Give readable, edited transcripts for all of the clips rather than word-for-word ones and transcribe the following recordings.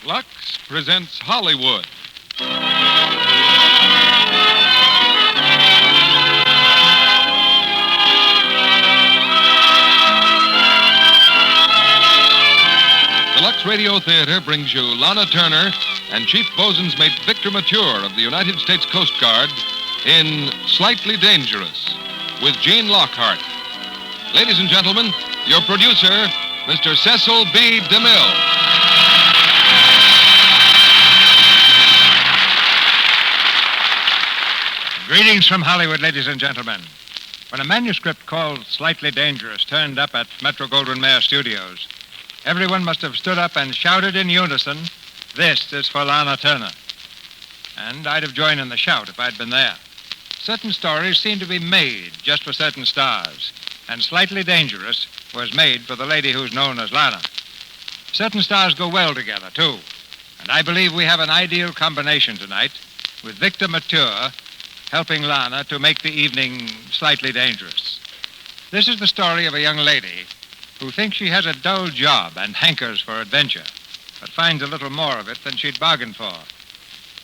Lux presents Hollywood. The Lux Radio Theater brings you Lana Turner and Chief Bosun's Mate Victor Mature of the United States Coast Guard in Slightly Dangerous with Gene Lockhart. Ladies and gentlemen, your producer, Mr. Cecil B. DeMille. Greetings from Hollywood, ladies and gentlemen. When a manuscript called Slightly Dangerous turned up at Metro-Goldwyn-Mayer Studios, everyone must have stood up and shouted in unison, "This is for Lana Turner." And I'd have joined in the shout if I'd been there. Certain stories seem to be made just for certain stars, and Slightly Dangerous was made for the lady who's known as Lana. Certain stars go well together, too, and I believe we have an ideal combination tonight with Victor Mature helping Lana to make the evening slightly dangerous. This is the story of a young lady who thinks she has a dull job and hankers for adventure, but finds a little more of it than she'd bargained for.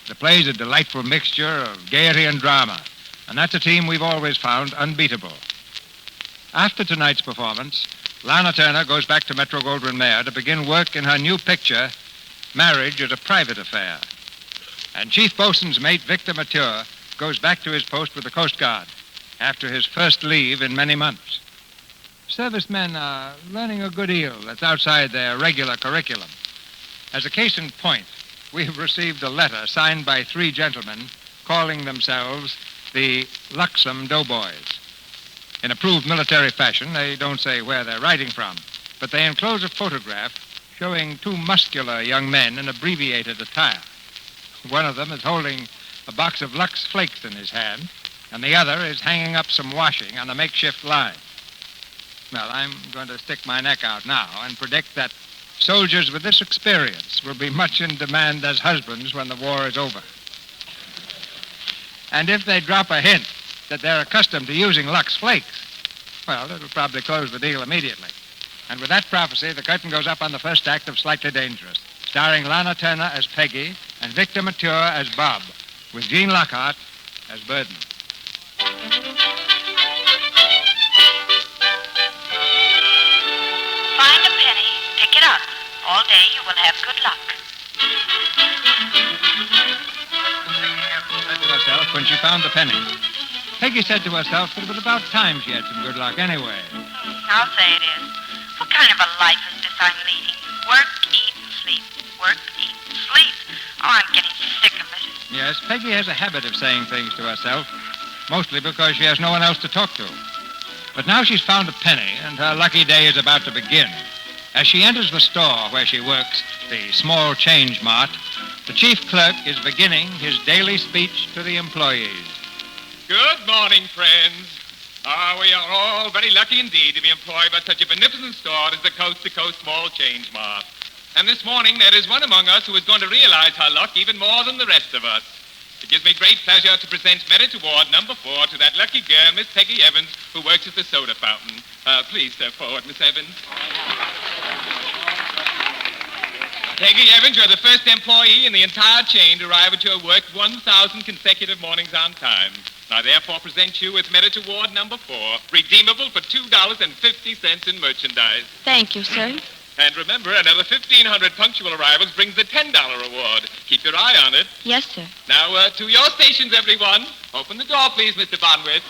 The play's a delightful mixture of gaiety and drama, and that's a team we've always found unbeatable. After tonight's performance, Lana Turner goes back to Metro-Goldwyn-Mayer to begin work in her new picture, Marriage is a Private Affair. And Chief Bosun's mate, Victor Mature, goes back to his post with the Coast Guard after his first leave in many months. Servicemen are learning a good deal that's outside their regular curriculum. As a case in point, we've received a letter signed by 3 gentlemen calling themselves the Luxem Doughboys. In approved military fashion, they don't say where they're writing from, but they enclose a photograph showing 2 muscular young men in abbreviated attire. One of them is holding a box of Lux Flakes in his hand, and the other is hanging up some washing on a makeshift line. Well, I'm going to stick my neck out now and predict that soldiers with this experience will be much in demand as husbands when the war is over. And if they drop a hint that they're accustomed to using Lux Flakes, well, it'll probably close the deal immediately. And with that prophecy, the curtain goes up on the first act of Slightly Dangerous, starring Lana Turner as Peggy and Victor Mature as Bob, with Gene Lockhart as Burden. Find a penny, pick it up. All day you will have good luck. Said to herself when she found the penny. Peggy said to herself that it was about time she had some good luck anyway. I'll say it is. What kind of a life is this I'm leading? Work, eat, and sleep. Work, eat, and sleep. Oh, I'm getting sick of it. Yes, Peggy has a habit of saying things to herself, mostly because she has no one else to talk to. But now she's found a penny, and her lucky day is about to begin. As she enters the store where she works, the small change mart, the chief clerk is beginning his daily speech to the employees. Good morning, friends. We are all very lucky indeed to be employed by such a beneficent store as the Coast-to-Coast Small Change Mart. And this morning, there is one among us who is going to realize her luck even more than the rest of us. It gives me great pleasure to present Merit Award number 4 to that lucky girl, Miss Peggy Evans, who works at the soda fountain. Please step forward, Miss Evans. Peggy Evans, you're the first employee in the entire chain to arrive at your work 1,000 consecutive mornings on time. I therefore present you with Merit Award number 4, redeemable for $2.50 in merchandise. Thank you, sir. And remember, another 1,500 punctual arrivals brings a $10 reward. Keep your eye on it. Yes, sir. Now, to your stations, everyone. Open the door, please, Mr. Bonwit.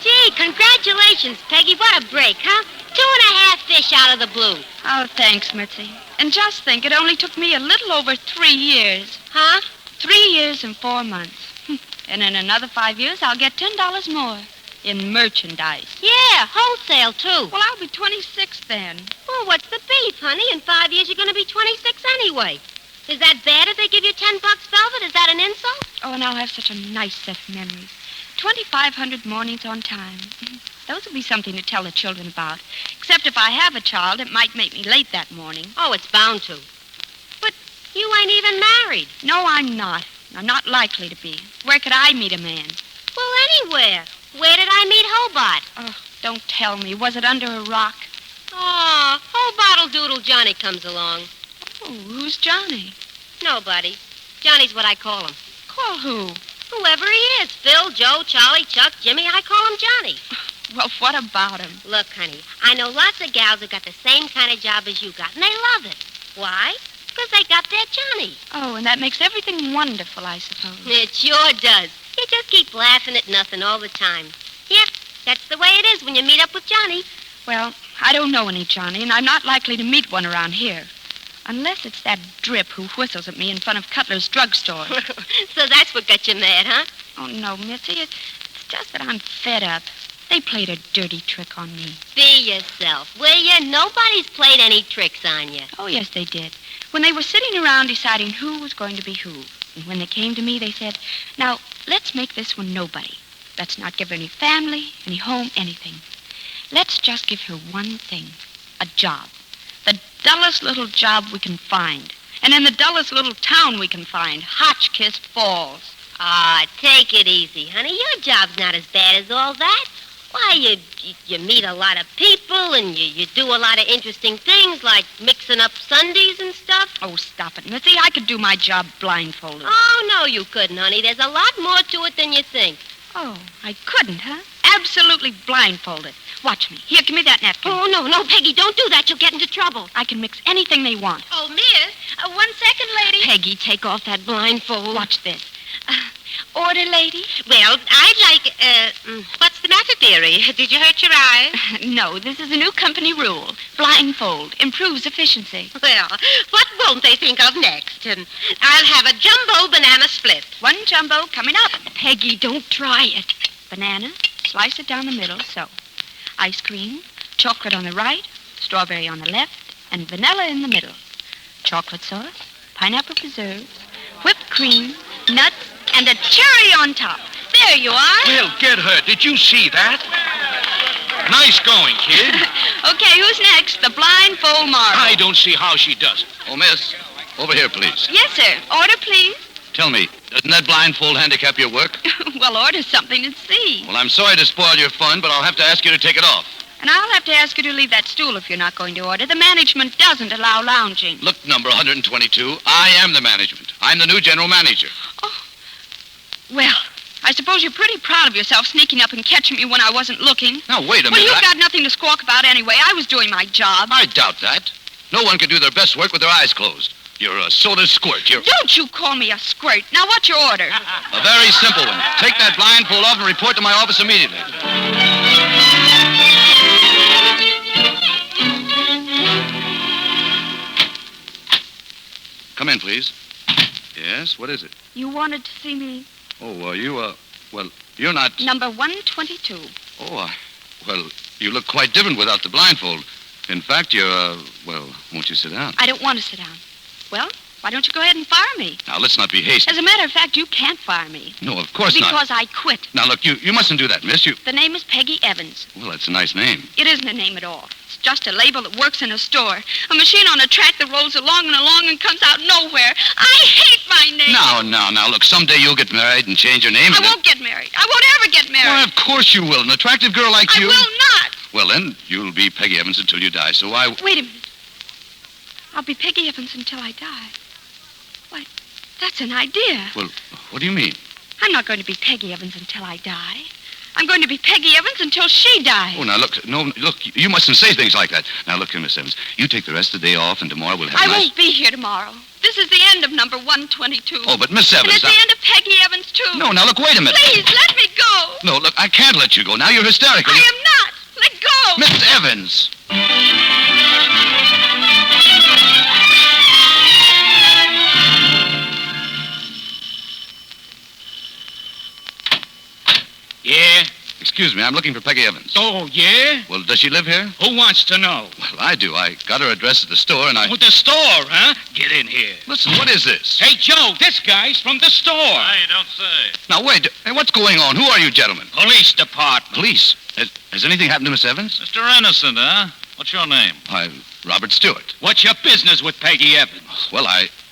Gee, congratulations, Peggy. What a break, huh? 2.5 fish out of the blue. Oh, thanks, Mitzi. And just think, it only took me a little over 3 years. Huh? 3 years and 4 months. And in another 5 years, I'll get $10 more in merchandise. Yeah, wholesale, too. Well, I'll be 26 then. Well, what's the beef, honey? In 5 years, you're going to be 26 anyway. Is that bad if they give you $10, Velvet? Is that an insult? Oh, and I'll have such a nice set of memories. 2,500 mornings on time. Those will be something to tell the children about. Except if I have a child, it might make me late that morning. Oh, it's bound to. But you ain't even married. No, I'm not. I'm not likely to be. Where could I meet a man? Well, anywhere. Where did I meet Hobart? Oh, don't tell me. Was it under a rock? Oh, Hobart Doodle Johnny comes along. Oh, who's Johnny? Nobody. Johnny's what I call him. Call who? Whoever he is. Phil, Joe, Charlie, Chuck, Jimmy, I call him Johnny. Well, what about him? Look, honey, I know lots of gals who got the same kind of job as you got, and they love it. Why? Because they got their Johnny. Oh, and that makes everything wonderful, I suppose. It sure does. You just keep laughing at nothing all the time. Yep, that's the way it is when you meet up with Johnny. Well, I don't know any Johnny, and I'm not likely to meet one around here. Unless it's that drip who whistles at me in front of Cutler's drugstore. So that's what got you mad, huh? Oh, no, Mitzi. It's just that I'm fed up. They played a dirty trick on me. Be yourself, will you? Nobody's played any tricks on you. Oh, yes, they did. When they were sitting around deciding who was going to be who. And when they came to me, they said, now, let's make this one nobody. Let's not give her any family, any home, anything. Let's just give her one thing, a job. The dullest little job we can find. And in the dullest little town we can find, Hotchkiss Falls. Ah, take it easy, honey. Your job's not as bad as all that. Why, you meet a lot of people, and you do a lot of interesting things, like mixing up Sundays and stuff. Oh, stop it, Mitzi. I could do my job blindfolded. Oh, no, you couldn't, honey. There's a lot more to it than you think. Oh, I couldn't, huh? Absolutely blindfolded. Watch me. Here, give me that napkin. Oh, no, Peggy, don't do that. You'll get into trouble. I can mix anything they want. Oh, miss, 1 second, lady. Peggy, take off that blindfold. Watch this. Order, lady? Well, I'd like, what's the matter, dearie? Did you hurt your eye? No, this is a new company rule. Blindfold improves efficiency. Well, what won't they think of next? I'll have a jumbo banana split. 1 jumbo coming up. Peggy, don't try it. Banana, slice it down the middle, so. Ice cream, chocolate on the right, strawberry on the left, and vanilla in the middle. Chocolate sauce, pineapple preserves, whipped cream, nuts, and a cherry on top. There you are. Well, get her. Did you see that? Nice going, kid. Okay, who's next? The blindfold marvel. I don't see how she does it. Oh, miss, over here, please. Yes, sir. Order, please. Tell me, doesn't that blindfold handicap your work? Well, order something and see. Well, I'm sorry to spoil your fun, but I'll have to ask you to take it off. And I'll have to ask you to leave that stool if you're not going to order. The management doesn't allow lounging. Look, number 122, I am the management. I'm the new general manager. Oh. Well, I suppose you're pretty proud of yourself sneaking up and catching me when I wasn't looking. Now, wait a Well, minute. you've got nothing to squawk about anyway. I was doing my job. I doubt that. No one can do their best work with their eyes closed. You're a soda squirt. Don't you call me a squirt. Now, what's your order? A very simple one. Take that blindfold off and report to my office immediately. Come in, please. Yes, what is it? You wanted to see me? Oh, well, you're not... Number 122. Oh, well, you look quite different without the blindfold. In fact, you're, well, won't you sit down? I don't want to sit down. Well, why don't you go ahead and fire me? Now, let's not be hasty. As a matter of fact, you can't fire me. No, of course not. Because I quit. Now, look, you mustn't do that, miss. The name is Peggy Evans. Well, that's a nice name. It isn't a name at all. It's just a label that works in a store. A machine on a track that rolls along and comes out nowhere. I hate my name. Now, look, someday you'll get married and change your name. I won't get married. I won't ever get married. Why, of course you will. An attractive girl like you... I will not. Well, then, you'll be Peggy Evans until you die, so I... Wait a minute. I'll be Peggy Evans until I die. Why, that's an idea. Well, what do you mean? I'm not going to be Peggy Evans until I die. I'm going to be Peggy Evans until she dies. Oh, now, look, you mustn't say things like that. Now, look here, Miss Evans. You take the rest of the day off, and tomorrow we'll have I won't be here tomorrow. This is the end of number 122. Oh, but Miss Evans... And it's the end of Peggy Evans, too. No, now, look, wait a minute. Please, let me go. No, look, I can't let you go. Now you're hysterical. I am not. Let go. Miss Evans. Yeah? Excuse me, I'm looking for Peggy Evans. Oh, yeah? Well, does she live here? Who wants to know? Well, I do. I got her address at the store, and I... Oh, the store, huh? Get in here. Listen, what is this? Hey, Joe, this guy's from the store. I don't say. Now, wait. Hey, what's going on? Who are you, gentlemen? Police department. Police? Has anything happened to Miss Evans? Mr. Innocent, huh? What's your name? I'm Robert Stewart. What's your business with Peggy Evans? Well,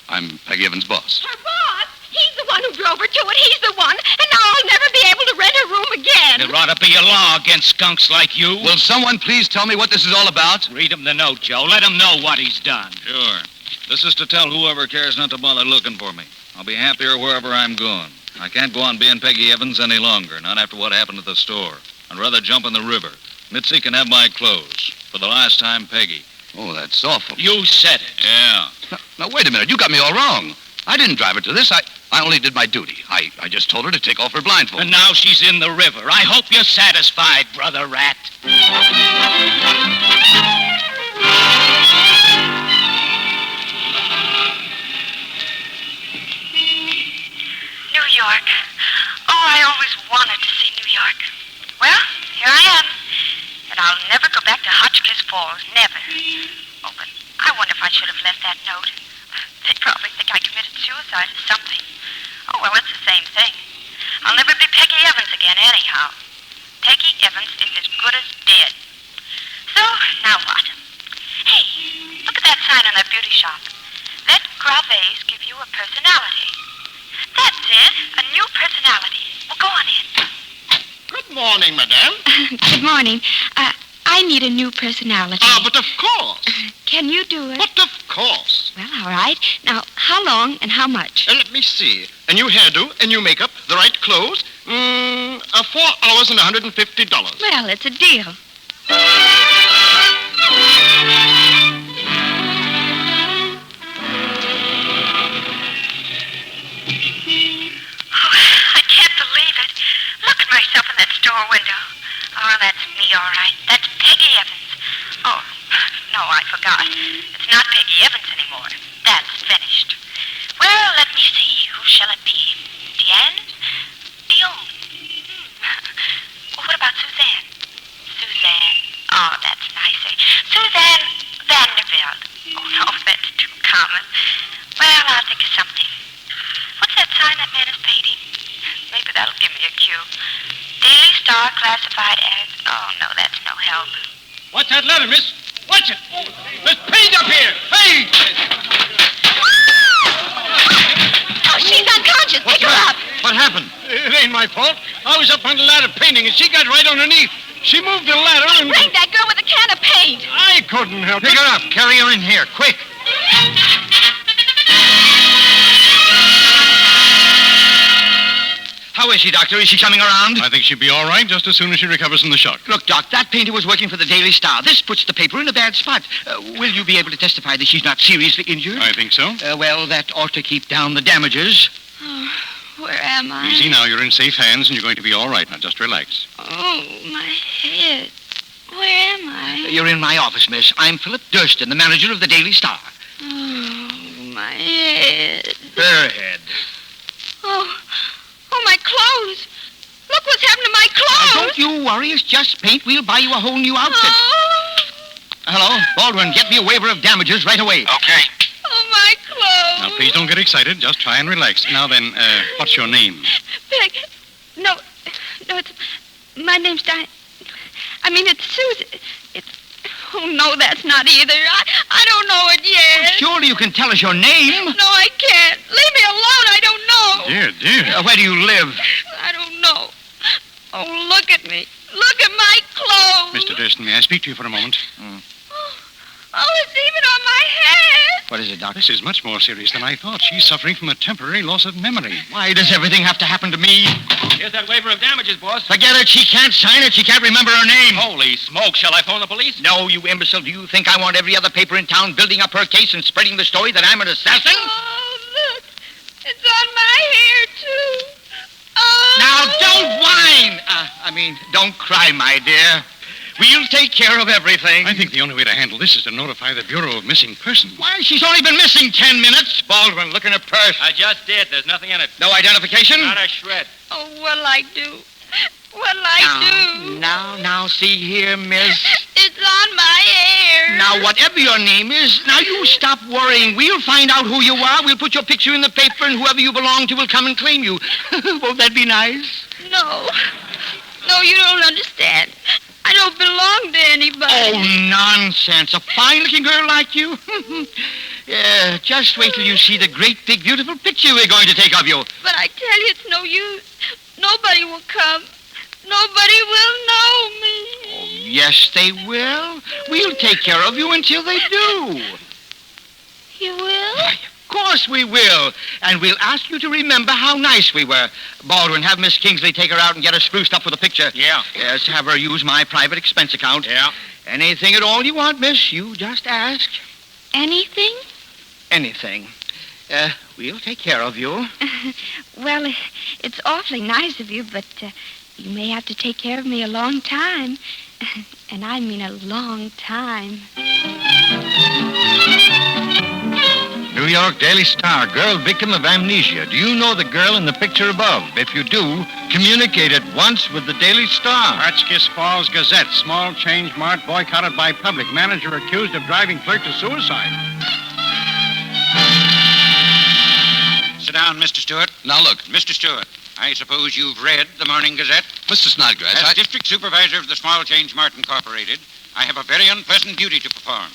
I'm Peggy Evans' boss. Her boss? He's the one who drove her to it. He's the one. And now I'll never be able to rent her room again. There ought to be a law against skunks like you. Will someone please tell me what this is all about? Read him the note, Joe. Let him know what he's done. Sure. This is to tell whoever cares not to bother looking for me. I'll be happier wherever I'm going. I can't go on being Peggy Evans any longer, not after what happened at the store. I'd rather jump in the river. Mitzi can have my clothes. For the last time, Peggy. Oh, that's awful. You said it. Yeah. Now, wait a minute. You got me all wrong. I didn't drive her to this. I only did my duty. I just told her to take off her blindfold. And now she's in the river. I hope you're satisfied, Brother Rat. New York. Oh, I always wanted to see New York. Well, here I am. And I'll never go back to Hotchkiss Falls. Never. Oh, but I wonder if I should have left that note. They probably think I committed suicide or something. Oh, well, it's the same thing. I'll never be Peggy Evans again anyhow. Peggy Evans is as good as dead. So, now what? Hey, look at that sign on that beauty shop. Let gravés give you a personality. That's it, a new personality. Well, go on in. Good morning, madame. Good morning. I need a new personality. But of course. Can you do it? But of course. Well, all right. Now, how long and how much? Let me see. A new hairdo, a new makeup, the right clothes. 4 hours and $150. Well, it's a deal. Myself in that store window. Oh, that's me, all right. That's Peggy Evans. Oh, no, I forgot. It's not Peggy Evans anymore. That's finished. Well, let me see. Who shall it be? Diane? Dion? Well, what about Suzanne? Suzanne. Oh, that's nicer. Suzanne Vanderbilt. Oh, no, that's too common. Well, I'll think of something. What's that sign that man is painting? Maybe that'll give me a cue. Daily Star classified as... Oh, no, that's no help. What's that letter, miss? Watch it. There's paint up here. Paint! Oh, she's unconscious. Pick her up. What happened? It ain't my fault. I was up on the ladder painting, and she got right underneath. She moved the ladder and... Bring that girl with a can of paint. I couldn't help it. Pick her up. Carry her in here, quick. How is she, Doctor? Is she coming around? I think she'll be all right just as soon as she recovers from the shock. Look, Doc, that painter was working for the Daily Star. This puts the paper in a bad spot. Will you be able to testify that she's not seriously injured? I think so. Well, that ought to keep down the damages. Oh, where am I? Easy now. You're in safe hands, and you're going to be all right. Now, just relax. Oh, my head. Where am I? You're in my office, miss. I'm Philip Durston, the manager of the Daily Star. Oh, my head. Her head. Oh, my clothes. Look what's happened to my clothes. Don't you worry. It's just paint. We'll buy you a whole new outfit. Oh. Hello, Baldwin, get me a waiver of damages right away. Okay. Oh, my clothes. Now, please don't get excited. Just try and relax. Now then, what's your name? Peg. No, it's... My name's Diane. I mean, it's Susan. Oh, no, that's not either. I don't know it yet. Surely you can tell us your name. No, I can't. Leave me alone. I don't know. Dear. Where do you live? I don't know. Oh, look at me. Look at my clothes. Mr. Durston, may I speak to you for a moment? Oh, it's even on my head. What is it, Doctor? This is much more serious than I thought. She's suffering from a temporary loss of memory. Why does everything have to happen to me? Here's that waiver of damages, boss. Forget it. She can't sign it. She can't remember her name. Holy smoke. Shall I phone the police? No, you imbecile. Do you think I want every other paper in town building up her case and spreading the story that I'm an assassin? Oh, look. It's on my hair, too. Oh. Now, don't whine. Don't cry, my dear. We'll take care of everything. I think the only way to handle this is to notify the Bureau of Missing Persons. Why, she's only been missing 10 minutes. Baldwin, look in her purse. I just did. There's nothing in it. No identification? Not a shred. Oh, what'll I do? What'll I do? Now, see here, miss. It's on my hair. Now, whatever your name is, now you stop worrying. We'll find out who you are. We'll put your picture in the paper, and whoever you belong to will come and claim you. Won't that be nice? No, you don't understand. I don't belong to anybody. Oh, nonsense. A fine-looking girl like you? Yeah, just wait till you see the great, big, beautiful picture we're going to take of you. But I tell you, it's no use. Nobody will come. Nobody will know me. Oh, yes, they will. We'll take care of you until they do. You will? Of course we will. And we'll ask you to remember how nice we were. Baldwin, have Miss Kingsley take her out and get her spruced up for the picture. Yeah. Yes, have her use my private expense account. Yeah. Anything at all you want, miss, you just ask. Anything? Anything. We'll take care of you. Well, it's awfully nice of you, but you may have to take care of me a long time. And I mean a long time. New York Daily Star, girl victim of amnesia. Do you know the girl in the picture above? If you do, communicate at once with the Daily Star. Hotchkiss Falls Gazette. Small change mart boycotted by public. Manager accused of driving clerk to suicide. Sit down, Mr. Stewart. Now, look. Mr. Stewart, I suppose you've read the Morning Gazette? Mr. Snodgrass, As district supervisor of the Small Change Mart Incorporated, I have a very unpleasant duty to perform.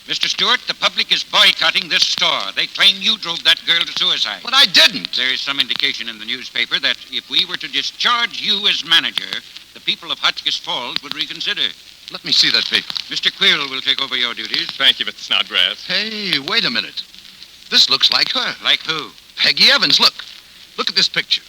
Mr. Stewart, the public is boycotting this store. They claim you drove that girl to suicide. But I didn't. There is some indication in the newspaper that if we were to discharge you as manager, the people of Hotchkiss Falls would reconsider. Let me see that paper. Mr. Quill will take over your duties. Thank you, Mr. Snodgrass. Hey, wait a minute. This looks like her. Like who? Peggy Evans, look. Look at this picture.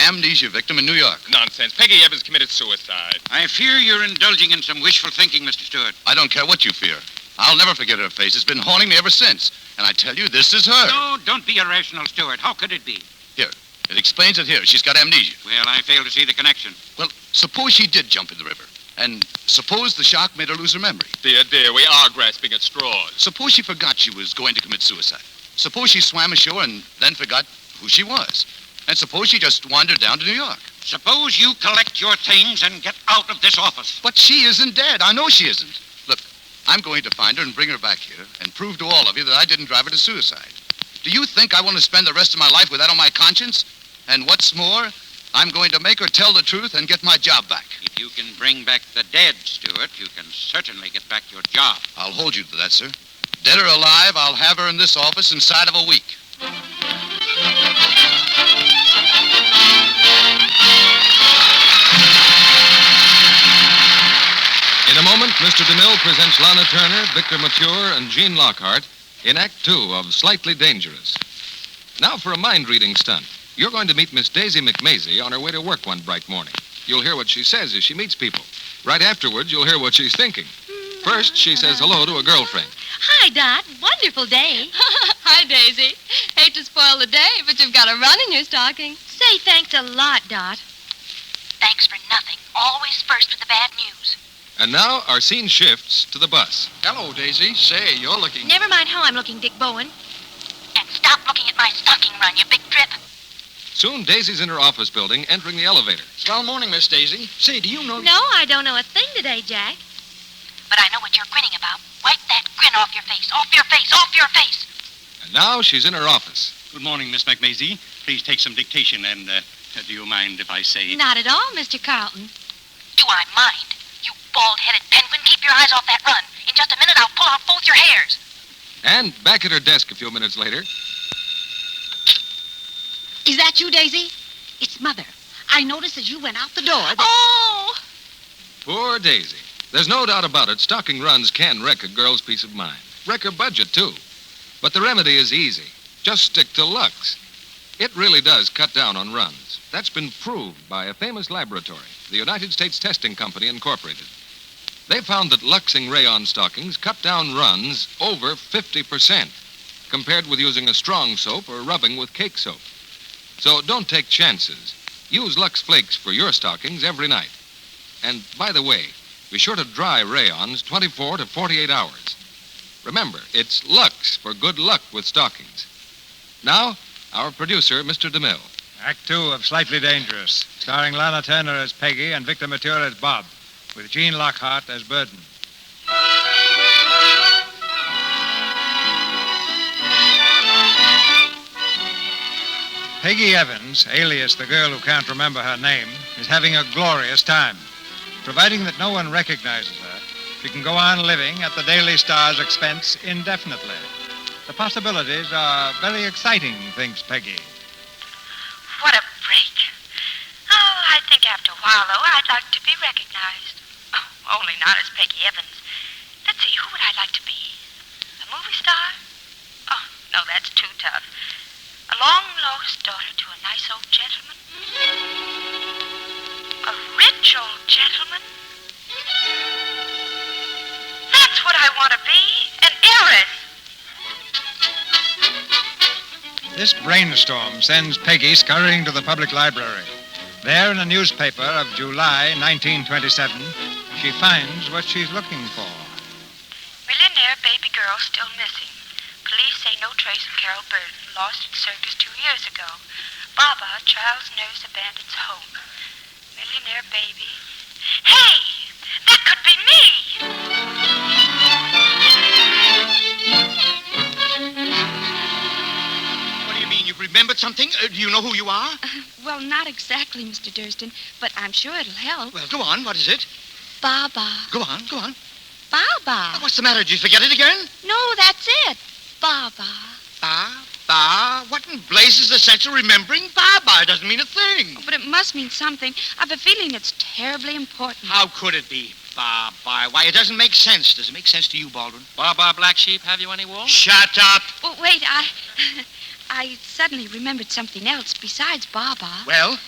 Amnesia victim in New York. Nonsense. Peggy Evans committed suicide. I fear you're indulging in some wishful thinking, Mr. Stewart. I don't care what you fear. I'll never forget her face. It's been haunting me ever since. And I tell you, this is her. No, don't be irrational, Stewart. How could it be? Here. It explains it here. She's got amnesia. Well, I fail to see the connection. Well, suppose she did jump in the river. And suppose the shock made her lose her memory. Dear, we are grasping at straws. Suppose she forgot she was going to commit suicide. Suppose she swam ashore and then forgot who she was. And suppose she just wandered down to New York. Suppose you collect your things and get out of this office. But she isn't dead. I know she isn't. Look, I'm going to find her and bring her back here and prove to all of you that I didn't drive her to suicide. Do you think I want to spend the rest of my life with that on my conscience? And what's more, I'm going to make her tell the truth and get my job back. If you can bring back the dead, Stewart, you can certainly get back your job. I'll hold you to that, sir. Dead or alive, I'll have her in this office inside of a week. In a moment, Mr. DeMille presents Lana Turner, Victor Mature, and Jean Lockhart in Act 2 of Slightly Dangerous. Now for a mind-reading stunt. You're going to meet Miss Daisy McMazy on her way to work one bright morning. You'll hear what she says as she meets people. Right afterwards, you'll hear what she's thinking. First, she says hello to a girlfriend. Hi, Dot. Wonderful day. Hi, Daisy. Hate to spoil the day, but you've got a run in your stocking. Say thanks a lot, Dot. Thanks for nothing. Always first with the bad news. And now our scene shifts to the bus. Hello, Daisy. Say, you're looking... Never mind how I'm looking, Dick Bowen. And stop looking at my stocking run, you big trip. Soon, Daisy's in her office building, entering the elevator. Swell morning, Miss Daisy. Say, do you know... No, I don't know a thing today, Jack. But I know what you're grinning about. Wipe that grin off your face. Off your face. Off your face. And now she's in her office. Good morning, Miss McMazy. Please take some dictation, and do you mind if I say... Not at all, Mr. Carlton. Do I mind? You bald-headed penguin, keep your eyes off that run. In just a minute, I'll pull out both your hairs. And back at her desk a few minutes later... Is that you, Daisy? It's Mother. I noticed as you went out the door that... Oh! Poor Daisy. There's no doubt about it. Stocking runs can wreck a girl's peace of mind. Wreck her budget, too. But the remedy is easy. Just stick to Lux. It really does cut down on runs. That's been proved by a famous laboratory, the United States Testing Company, Incorporated. They found that Luxing rayon stockings cut down runs over 50%, compared with using a strong soap or rubbing with cake soap. So don't take chances. Use Lux Flakes for your stockings every night. And by the way, be sure to dry rayons 24 to 48 hours. Remember, it's Lux for good luck with stockings. Now, our producer, Mr. DeMille. Act 2 of Slightly Dangerous, starring Lana Turner as Peggy and Victor Mature as Bob, with Jean Lockhart as Burden. Peggy Evans, alias the girl who can't remember her name, is having a glorious time. Providing that no one recognizes her, she can go on living at the Daily Star's expense indefinitely. The possibilities are very exciting, thinks Peggy. What a break. Oh, I think after a while, though, I'd like to be recognized. Oh, only not as Peggy Evans. Let's see, who would I like to be? A movie star? No, that's too tough. A long-lost daughter to a nice old gentleman. A rich old gentleman. That's what I want to be, an heiress. This brainstorm sends Peggy scurrying to the public library. There, in a newspaper of July 1927, she finds what she's looking for. Millionaire baby girl still missing. Police say no trace of Carol Burton, lost at circus 2 years ago. Baba, child's nurse, abandons home. Millionaire baby. Hey! That could be me! What do you mean? You've remembered something? Do you know who you are? Well, not exactly, Mr. Durston, but I'm sure it'll help. Well, go on. What is it? Baba. Go on, go on. Baba. What's the matter? Did you forget it again? No, that's it. Baba. Baba? What in blazes the sense of remembering Baba? It doesn't mean a thing. Oh, but it must mean something. I've a feeling it's terribly important. How could it be? Baba. Why, it doesn't make sense. Does it make sense to you, Baldwin? Baba Black Sheep, have you any wool? Shut up. Oh, wait, I suddenly remembered something else besides Baba. Well?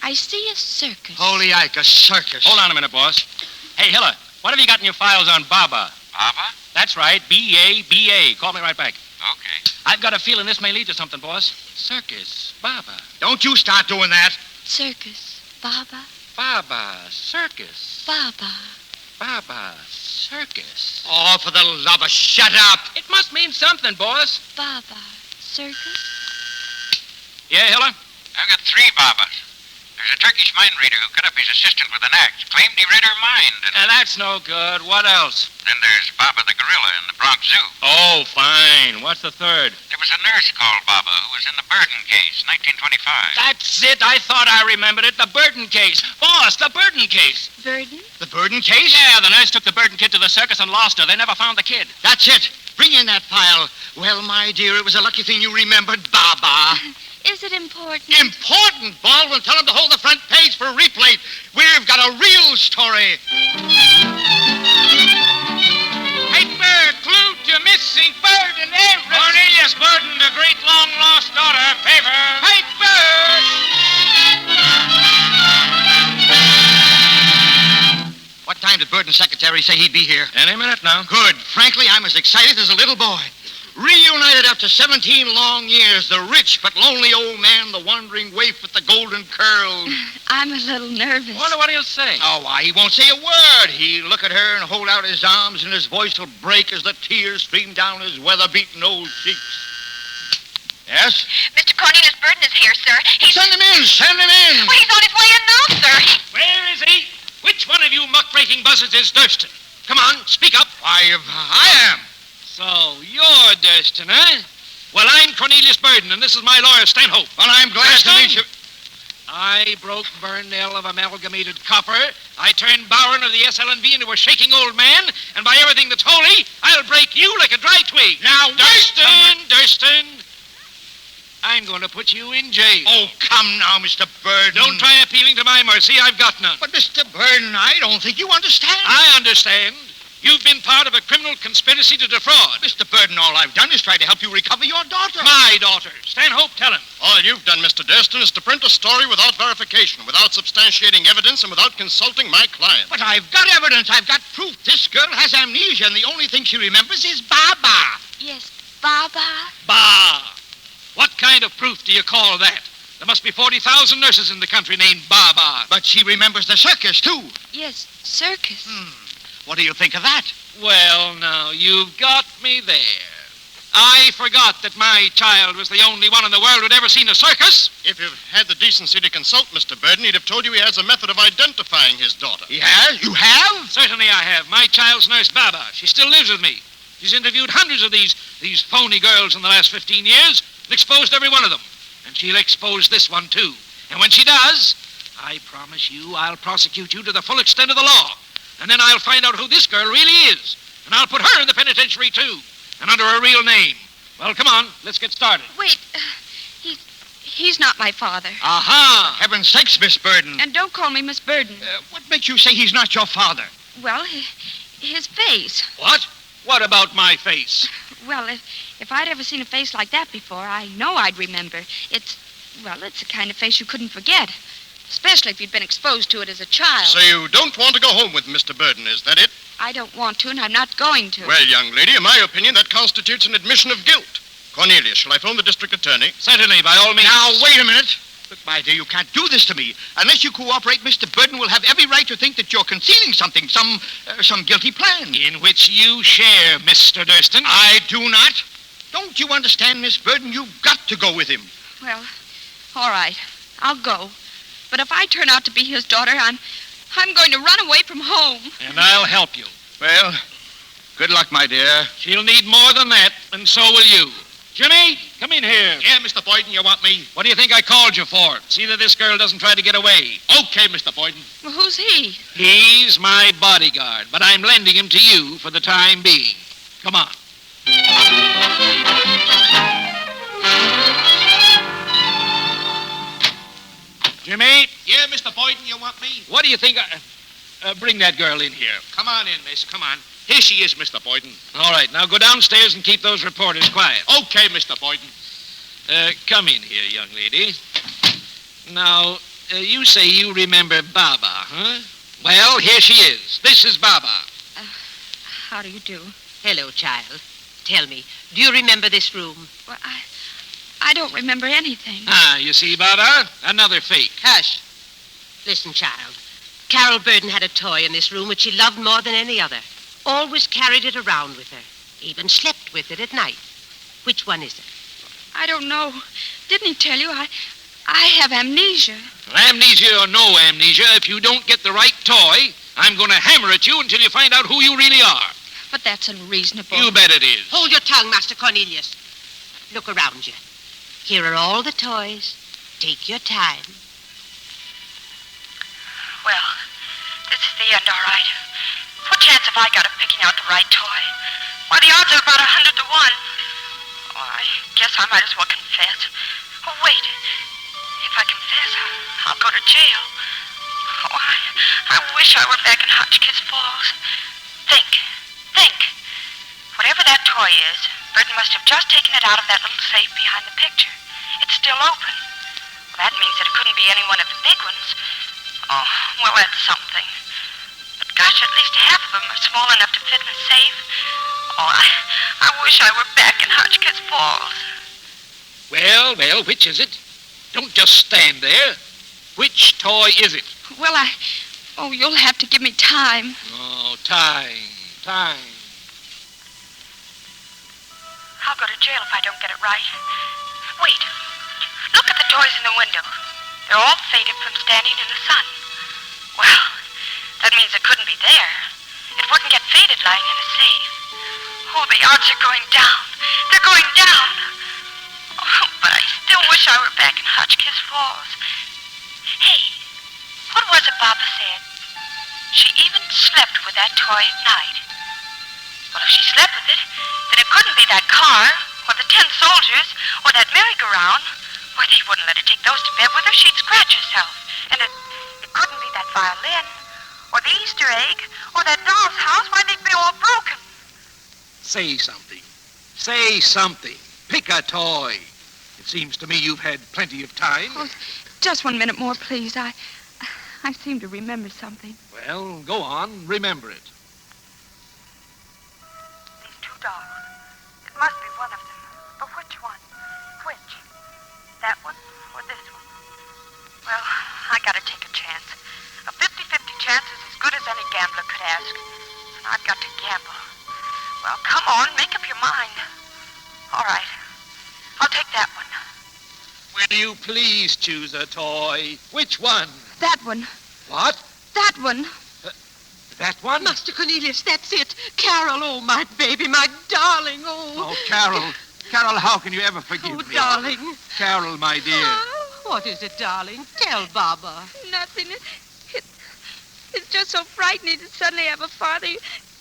I see a circus. Holy Ike, a circus. Hold on a minute, boss. Hey, Hiller, what have you got in your files on Baba? Baba? That's right, B-A-B-A. Call me right back. Okay. I've got a feeling this may lead to something, boss. Circus, Baba. Don't you start doing that. Circus, Baba. Baba, circus. Baba. Baba, circus. Oh, for the love of shut up. It must mean something, boss. Baba, circus. Yeah, Hiller? I've got 3 Babas. There's a Turkish mind reader who cut up his assistant with an axe. Claimed he read her mind. And that's no good. What else? Then there's Baba the gorilla in the Bronx Zoo. Oh, fine. What's the third? There was a nurse called Baba who was in the Burden case, 1925. That's it. I thought I remembered it. The Burden case. Boss, the Burden case. Burden? The Burden case? Yeah, the nurse took the Burden kid to the circus and lost her. They never found the kid. That's it. Bring in that file. Well, my dear, it was a lucky thing you remembered Baba. Is it important? Important, Baldwin. Tell him to hold the front page for a replay. We've got a real story. Paper, clue to missing bird and heiress. Cornelius Burden, the great long-lost daughter. Paper. Paper. What time did Burden's secretary say he'd be here? Any minute now. Good. Frankly, I'm as excited as a little boy. Reunited after 17 long years, the rich but lonely old man, the wandering waif with the golden curls. I'm a little nervous. Wonder what he'll say. Oh, why, he won't say a word. He'll look at her and hold out his arms, and his voice will break as the tears stream down his weather-beaten old cheeks. Yes? Mr. Cornelius Burton is here, sir. Send him in! Send him in! Well, he's on his way in now, sir. Where is he? Which one of you muck-breaking buzzards is Durston? Come on, speak up. Why, I am. So, you're Durston, eh? Well, I'm Cornelius Burden, and this is my lawyer, Stanhope. Well, I'm glad to meet you. I broke Burnell of Amalgamated Copper. I turned Bowen of the SLNV into a shaking old man, and by everything that's holy, I'll break you like a dry twig. Now, Durston! I'm going to put you in jail. Oh, come now, Mr. Burden. Don't try appealing to my mercy. I've got none. But, Mr. Burden, I don't think you understand. I understand. You've been part of a criminal conspiracy to defraud. Mr. Burden, all I've done is try to help you recover your daughter. My daughter. Stanhope, tell him. All you've done, Mr. Durston, is to print a story without verification, without substantiating evidence, and without consulting my client. But I've got evidence. I've got proof. This girl has amnesia, and the only thing she remembers is Baba. Yes, Baba. Bah! What kind of proof do you call that? There must be 40,000 nurses in the country named Baba. But she remembers the circus, too. Yes, circus. What do you think of that? Well, now, you've got me there. I forgot that my child was the only one in the world who'd ever seen a circus. If you've had the decency to consult Mr. Burden, he'd have told you he has a method of identifying his daughter. He has? You have? Certainly I have. My child's nurse, Baba. She still lives with me. She's interviewed hundreds of these phony girls in the last 15 years and exposed every one of them. And she'll expose this one, too. And when she does, I promise you I'll prosecute you to the full extent of the law. And then I'll find out who this girl really is. And I'll put her in the penitentiary, too. And under her real name. Well, come on. Let's get started. Wait. He's not my father. Aha! Heaven's sakes, Miss Burden. And don't call me Miss Burden. What makes you say he's not your father? Well, his face. What? What about my face? Well, if I'd ever seen a face like that before, I know I'd remember. It's the kind of face you couldn't forget, especially if you'd been exposed to it as a child. So you don't want to go home with Mr. Burden, is that it? I don't want to, and I'm not going to. Well, young lady, in my opinion, that constitutes an admission of guilt. Cornelius, shall I phone the district attorney? Certainly, by all means. Now, wait a minute. Look, my dear, you can't do this to me. Unless you cooperate, Mr. Burden will have every right to think that you're concealing something, some guilty plan. In which you share, Mr. Durston. I do not. Don't you understand, Miss Burden? You've got to go with him. Well, all right. I'll go. But if I turn out to be his daughter, I'm going to run away from home. And I'll help you. Well, good luck, my dear. She'll need more than that, and so will you. Jimmy, come in here. Yeah, Mr. Boyden, you want me? What do you think I called you for? See that this girl doesn't try to get away. Okay, Mr. Boyden. Well, who's he? He's my bodyguard, but I'm lending him to you for the time being. Come on. Jimmy? Yeah, Mr. Boyden, you want me? What do you think bring that girl in here. Come on in, miss. Come on. Here she is, Mr. Boyden. All right, now go downstairs and keep those reporters quiet. Okay, Mr. Boyden. Come in here, young lady. Now, you say you remember Baba, huh? Well, here she is. This is Baba. How do you do? Hello, child. Tell me, do you remember this room? Well, I don't remember anything. Ah, you see, Baba? Another fake. Hush. Listen, child. Carol Burden had a toy in this room which she loved more than any other. Always carried it around with her. Even slept with it at night. Which one is it? I don't know. Didn't he tell you? I have amnesia. Amnesia or no amnesia, if you don't get the right toy, I'm going to hammer at you until you find out who you really are. But that's unreasonable. You bet it is. Hold your tongue, Master Cornelius. Look around you. Here are all the toys. Take your time. Well, this is the end, all right. What chance have I got of picking out the right toy? Why, the odds are about 100 to 1. Oh, I guess I might as well confess. Oh, wait. If I confess, I'll go to jail. Oh, I wish I were back in Hotchkiss Falls. Think. Whatever that toy is, Burton must have just taken it out of that little safe behind the picture. It's still open. Well, that means that it couldn't be any one of the big ones. Oh, well, that's something. But gosh, at least half of them are small enough to fit in a safe. Oh, I wish I were back in Hotchkiss Falls. Well, which is it? Don't just stand there. Which toy is it? Well, you'll have to give me time. Oh, time. I'll go to jail if I don't get it right. Wait. Look at the toys in the window. They're all faded from standing in the sun. Well, that means it couldn't be there. It wouldn't get faded lying in a safe. Oh, the odds are going down. They're going down. Oh, but I still wish I were back in Hotchkiss Falls. Hey, what was it Baba said? She even slept with that toy at night. Well, if she slept with it, then it couldn't be that car, or the 10 soldiers, or that merry-go-round. Why, they wouldn't let her take those to bed with her. She'd scratch herself. And it couldn't be that violin, or the Easter egg, or that doll's house. Why, they'd be all broken. Say something. Pick a toy. It seems to me you've had plenty of time. Oh, just 1 minute more, please. I seem to remember something. Well, go on. Remember it. These 2 dolls. It must be one of them. But which one? Which? That one or this one? Well, I gotta take a chance. A 50-50 chance is as good as any gambler could ask. And I've got to gamble. Well, come on, make up your mind. All right. I'll take that one. Will you please choose a toy? Which one? That one. What? That one. That one? Master Cornelius, that's it. Carol, oh, my baby, my darling, oh. Oh, Carol. Carol, how can you ever forgive me? Oh, darling. Carol, my dear. Oh, what is it, darling? Tell Baba. Nothing. It's just so frightening to suddenly have a father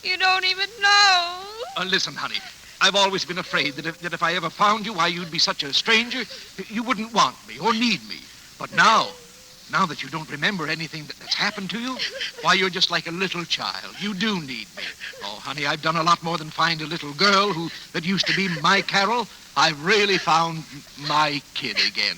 you don't even know. Listen, honey. I've always been afraid that if I ever found you, why, you'd be such a stranger, you wouldn't want me or need me. But now Now that you don't remember anything that's happened to you, why, you're just like a little child. You do need me. Oh, honey, I've done a lot more than find a little girl that used to be my Carol. I've really found my kid again.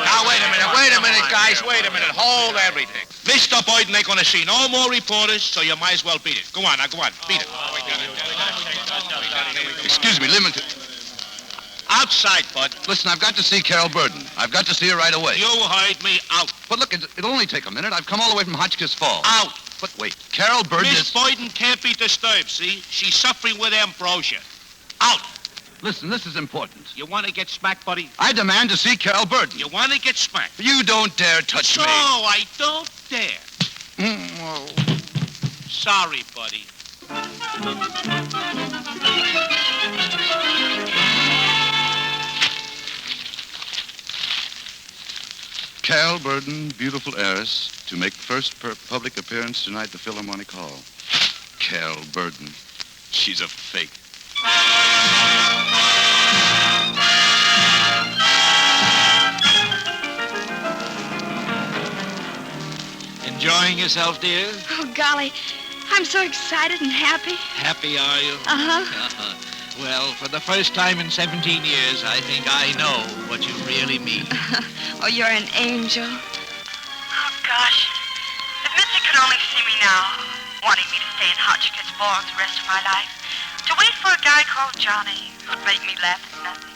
Now, wait a minute, guys. Wait a minute. Hold everything. Mr. Boyden ain't gonna see no more reporters, so you might as well beat it. Go on, beat it. Excuse me, limited. Outside, Bud. Listen, I've got to see Carol Burden. I've got to see her right away. You heard me. Out. But look, it'll only take a minute. I've come all the way from Hotchkiss Falls. Out. But wait, Carol Burden Miss Boyden can't be disturbed, see? She's suffering with ambrosia. Out. Listen, this is important. You want to get smacked, buddy? I demand to see Carol Burden. You want to get smacked? You don't dare touch me. No, I don't dare. Sorry, buddy. Carol Burden, beautiful heiress, to make first public appearance tonight at the Philharmonic Hall. Carol Burden. She's a fake. Enjoying yourself, dear? Oh, golly. I'm so excited and happy. Happy, are you? Uh-huh. Well, for the first time in 17 years, I think I know what you really mean. Oh, you're an angel. Oh, gosh. If Missy could only see me now, wanting me to stay in Hotchkiss Falls the rest of my life, to wait for a guy called Johnny who'd make me laugh at nothing.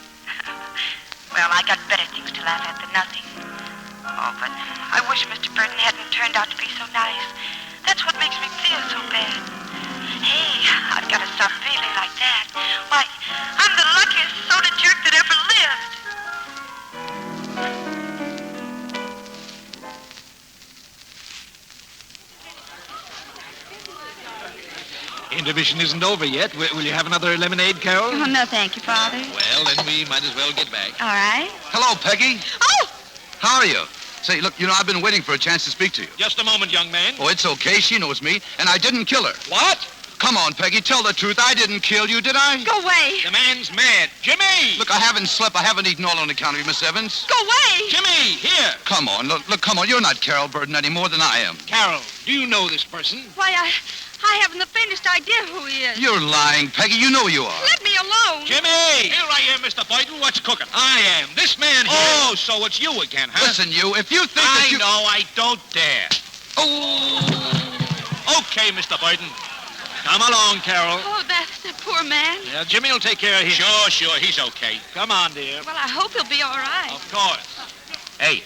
Well, I got better things to laugh at than nothing. Oh, but I wish Mr. Burton hadn't turned out to be so nice. That's what makes me feel so bad. Hey, I've got to stop feeling like that. Why, I'm the luckiest soda jerk that ever lived. Intermission isn't over yet. Will you have another lemonade, Carol? Oh, no, thank you, Father. Well, then we might as well get back. All right. Hello, Peggy. Oh! How are you? Say, look, I've been waiting for a chance to speak to you. Just a moment, young man. Oh, it's okay. She knows me, and I didn't kill her. What? Come on, Peggy. Tell the truth. I didn't kill you, did I? Go away. The man's mad. Jimmy! Look, I haven't slept. I haven't eaten all on account of you, Miss Evans. Go away. Jimmy, here. Come on. Look, come on. You're not Carol Burden any more than I am. Carol, do you know this person? Why, I haven't the faintest idea who he is. You're lying, Peggy. You know you are. Let me alone. Jimmy! Here I am, Mr. Boyden. What's cooking? I am. This man here. Oh, so it's you again, huh? Listen, you, if you think I know. I don't dare. Oh! Okay, Mr. Boyden. Come along, Carol. Oh, that's the poor man. Yeah, Jimmy will take care of him. Sure, he's okay. Come on, dear. Well, I hope he'll be all right. Of course. Hey,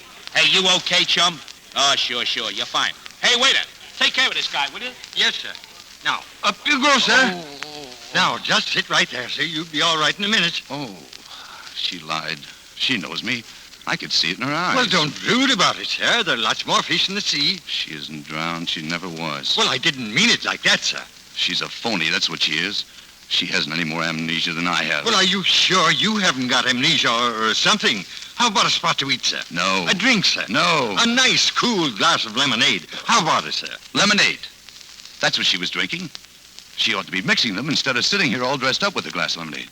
you okay, chum? Oh, sure, you're fine. Hey, waiter, take care of this guy, will you? Yes, sir. Now, up you go, sir. Now, just sit right there, sir. You'll be all right in a minute. Oh, she lied. She knows me. I could see it in her eyes. Well, don't brood about it, sir. There are lots more fish in the sea. She isn't drowned. She never was. Well, I didn't mean it like that, sir. She's a phony, that's what she is. She hasn't any more amnesia than I have. Well, are you sure you haven't got amnesia or something? How about a spot to eat, sir? No. A drink, sir? No. A nice, cool glass of lemonade. How about it, sir? Lemonade. That's what she was drinking. She ought to be mixing them instead of sitting here all dressed up with a glass of lemonade.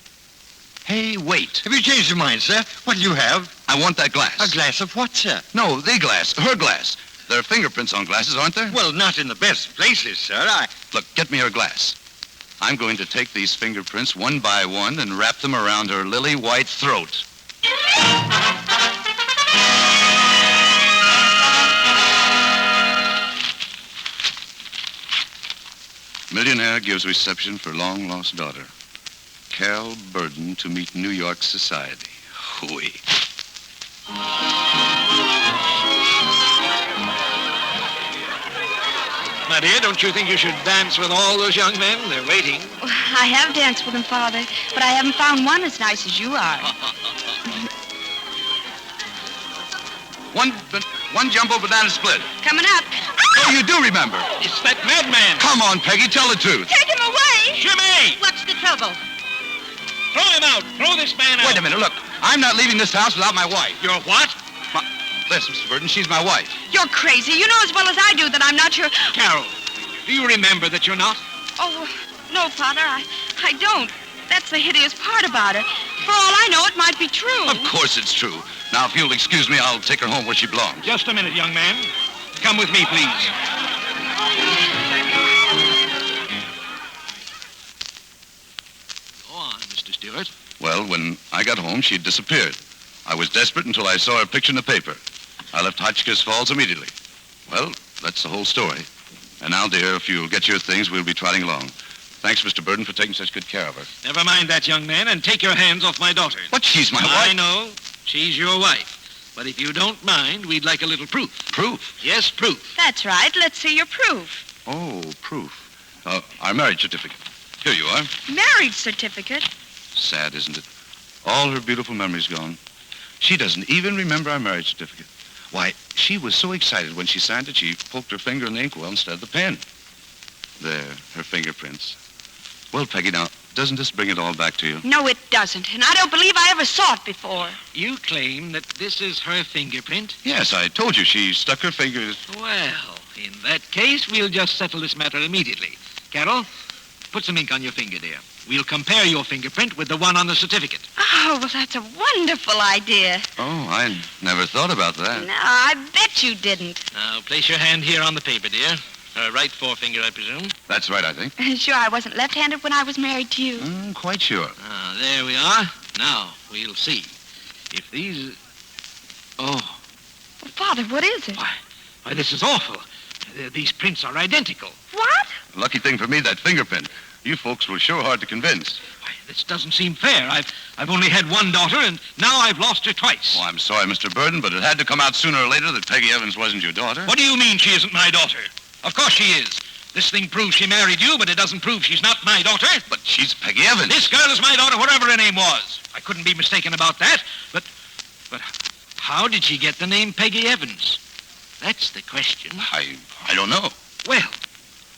Hey, wait. Have you changed your mind, sir? What'll you have? I want that glass. A glass of what, sir? No, the glass. Her glass. There are fingerprints on glasses, aren't there? Well, not in the best places, sir. Look, get me her glass. I'm going to take these fingerprints one by one and wrap them around her lily-white throat. Millionaire gives reception for long-lost daughter. Carol Burden to meet New York society. Hooey. My dear, don't you think you should dance with all those young men? They're waiting. Well, I have danced with them, Father, but I haven't found one as nice as you are. One jumbo banana split. Coming up. Oh, you do remember. It's that madman. Come on, Peggy, tell the truth. Take him away. Jimmy! What's the trouble? Throw him out. Throw this man out. Wait a minute, look. I'm not leaving this house without my wife. Your what? Listen, Mr. Burden, she's my wife. You're crazy. You know as well as I do that I'm not your... Carol, do you remember that you're not? Oh, no, Father, I don't. That's the hideous part about it. For all I know, it might be true. Of course it's true. Now, if you'll excuse me, I'll take her home where she belongs. Just a minute, young man. Come with me, please. Go on, Mr. Stewart. Well, when I got home, she'd disappeared. I was desperate until I saw her picture in the paper. I left Hotchkiss Falls immediately. Well, that's the whole story. And now, dear, if you'll get your things, we'll be trotting along. Thanks, Mr. Burden, for taking such good care of her. Never mind that, young man, and take your hands off my daughter. But she's my wife. I know. She's your wife. But if you don't mind, we'd like a little proof. Proof? Yes, proof. That's right. Let's see your proof. Oh, proof. Our marriage certificate. Here you are. Marriage certificate? Sad, isn't it? All her beautiful memories gone. She doesn't even remember our marriage certificate. Why, she was so excited when she signed it, she poked her finger in the inkwell instead of the pen. There, her fingerprints. Well, Peggy, now, doesn't this bring it all back to you? No, it doesn't. And I don't believe I ever saw it before. You claim that this is her fingerprint? Yes, I told you. She stuck her fingers... Well, in that case, we'll just settle this matter immediately. Carol, put some ink on your finger, dear. We'll compare your fingerprint with the one on the certificate. Oh, well, that's a wonderful idea. Oh, I never thought about that. No, I bet you didn't. Now, place your hand here on the paper, dear. Her right forefinger, I presume. That's right, I think. Sure, I wasn't left-handed when I was married to you. Quite sure. Ah, there we are. Now, we'll see. If these... Oh. Well, Father, what is it? Why, this is awful. These prints are identical. What? Lucky thing for me, that fingerprint. You folks were sure hard to convince. Why, this doesn't seem fair. I've only had one daughter, and now I've lost her twice. Oh, I'm sorry, Mr. Burden, but it had to come out sooner or later that Peggy Evans wasn't your daughter. What do you mean she isn't my daughter? Of course she is. This thing proves she married you, but it doesn't prove she's not my daughter. But she's Peggy Evans. This girl is my daughter, whatever her name was. I couldn't be mistaken about that. But how did she get the name Peggy Evans? That's the question. I don't know. Well,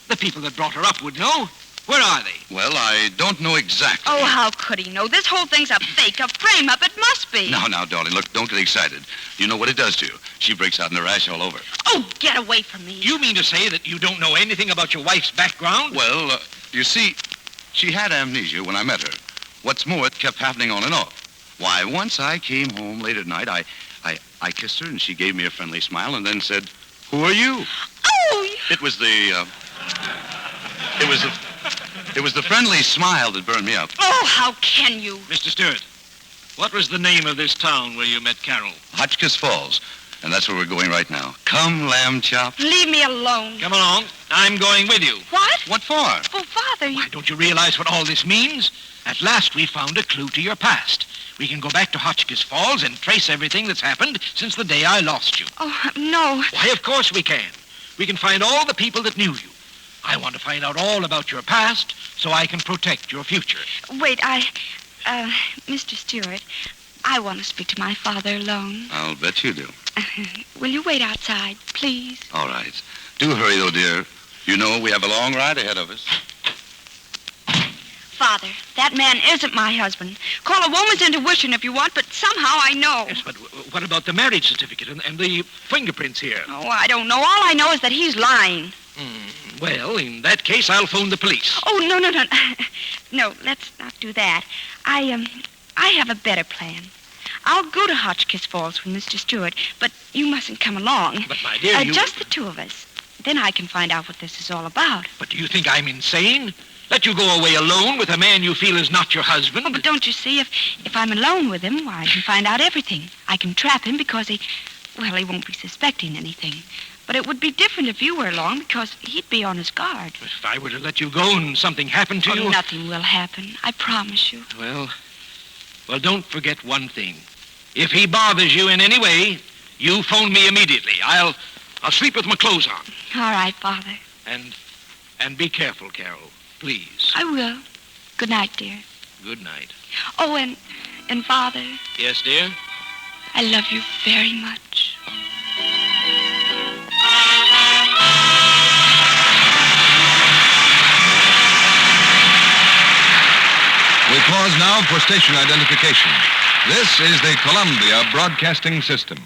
the people that brought her up would know. Where are they? Well, I don't know exactly. Oh, how could he know? This whole thing's a fake, a frame-up. It must be. Now, darling, look, don't get excited. You know what it does to you. She breaks out in a rash all over. Oh, get away from me. You mean to say that you don't know anything about your wife's background? Well, you see, she had amnesia when I met her. What's more, it kept happening on and off. Why, once I came home late at night, I kissed her, and she gave me a friendly smile and then said, "Who are you?" Oh! It was the friendly smile that burned me up. Oh, how can you? Mr. Stewart, what was the name of this town where you met Carol? Hotchkiss Falls. And that's where we're going right now. Come, lamb chop. Leave me alone. Come along. I'm going with you. What? What for? Well, Father, you... Why, don't you realize what all this means? At last we found a clue to your past. We can go back to Hotchkiss Falls and trace everything that's happened since the day I lost you. Oh, no. Why, of course we can. We can find all the people that knew you. I want to find out all about your past so I can protect your future. Wait, Mr. Stewart, I want to speak to my father alone. I'll bet you do. Will you wait outside, please? All right. Do hurry, though, dear. You know we have a long ride ahead of us. Father, that man isn't my husband. Call a woman's intuition if you want, but somehow I know. Yes, but what about the marriage certificate and the fingerprints here? Oh, I don't know. All I know is that he's lying. Well, in that case, I'll phone the police. Oh, no. No, let's not do that. I have a better plan. I'll go to Hotchkiss Falls with Mr. Stewart, but you mustn't come along. But, my dear, just the two of us. Then I can find out what this is all about. But do you think I'm insane? Let you go away alone with a man you feel is not your husband? Oh, but don't you see, if I'm alone with him, why, I can find out everything. I can trap him because he won't be suspecting anything. But it would be different if you were along because he'd be on his guard. If I were to let you go and something happened to you... Nothing will happen. I promise you. Well, don't forget one thing. If he bothers you in any way, you phone me immediately. I'll sleep with my clothes on. All right, Father. And be careful, Carol. Please. I will. Good night, dear. Good night. Oh, and Father. Yes, dear? I love you very much. We pause now for station identification. This is the Columbia Broadcasting System.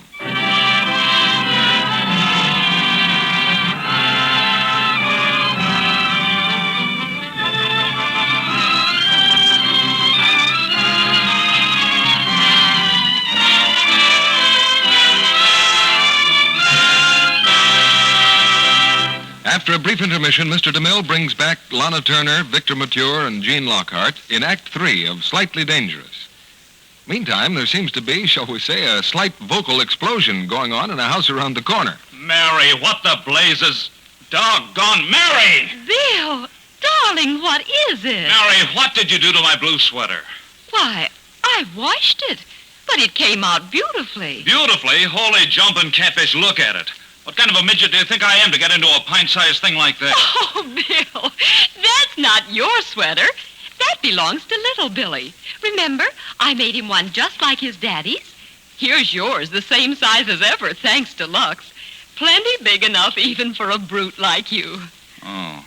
intermission, Mr. DeMille brings back Lana Turner, Victor Mature, and Gene Lockhart in Act 3 of Slightly Dangerous. Meantime, there seems to be, shall we say, a slight vocal explosion going on in a house around the corner. Mary, what the blazes? Doggone Mary! Bill, darling, what is it? Mary, what did you do to my blue sweater? Why, I washed it, but it came out beautifully. Beautifully? Holy jumping catfish, look at it. What kind of a midget do you think I am to get into a pint-sized thing like that? Oh, Bill, that's not your sweater. That belongs to little Billy. Remember, I made him one just like his daddy's. Here's yours, the same size as ever, thanks to Lux. Plenty big enough even for a brute like you. Oh.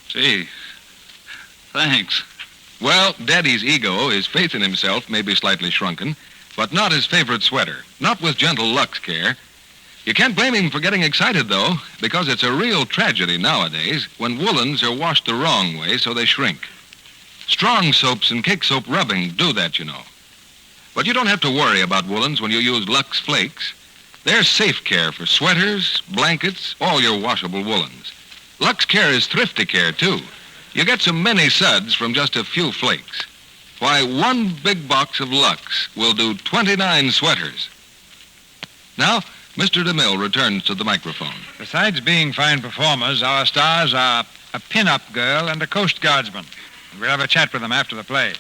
Gee. Thanks. Well, Daddy's ego, his faith in himself, may be slightly shrunken, but not his favorite sweater. Not with gentle Lux care. You can't blame him for getting excited, though, because it's a real tragedy nowadays when woolens are washed the wrong way so they shrink. Strong soaps and cake soap rubbing do that, you know. But you don't have to worry about woolens when you use Lux Flakes. They're safe care for sweaters, blankets, all your washable woolens. Lux Care is thrifty care, too. You get so many suds from just a few flakes. Why, one big box of Lux will do 29 sweaters. Now, Mr. DeMille returns to the microphone. Besides being fine performers, our stars are a pin-up girl and a Coast Guardsman. We'll have a chat with them after the play.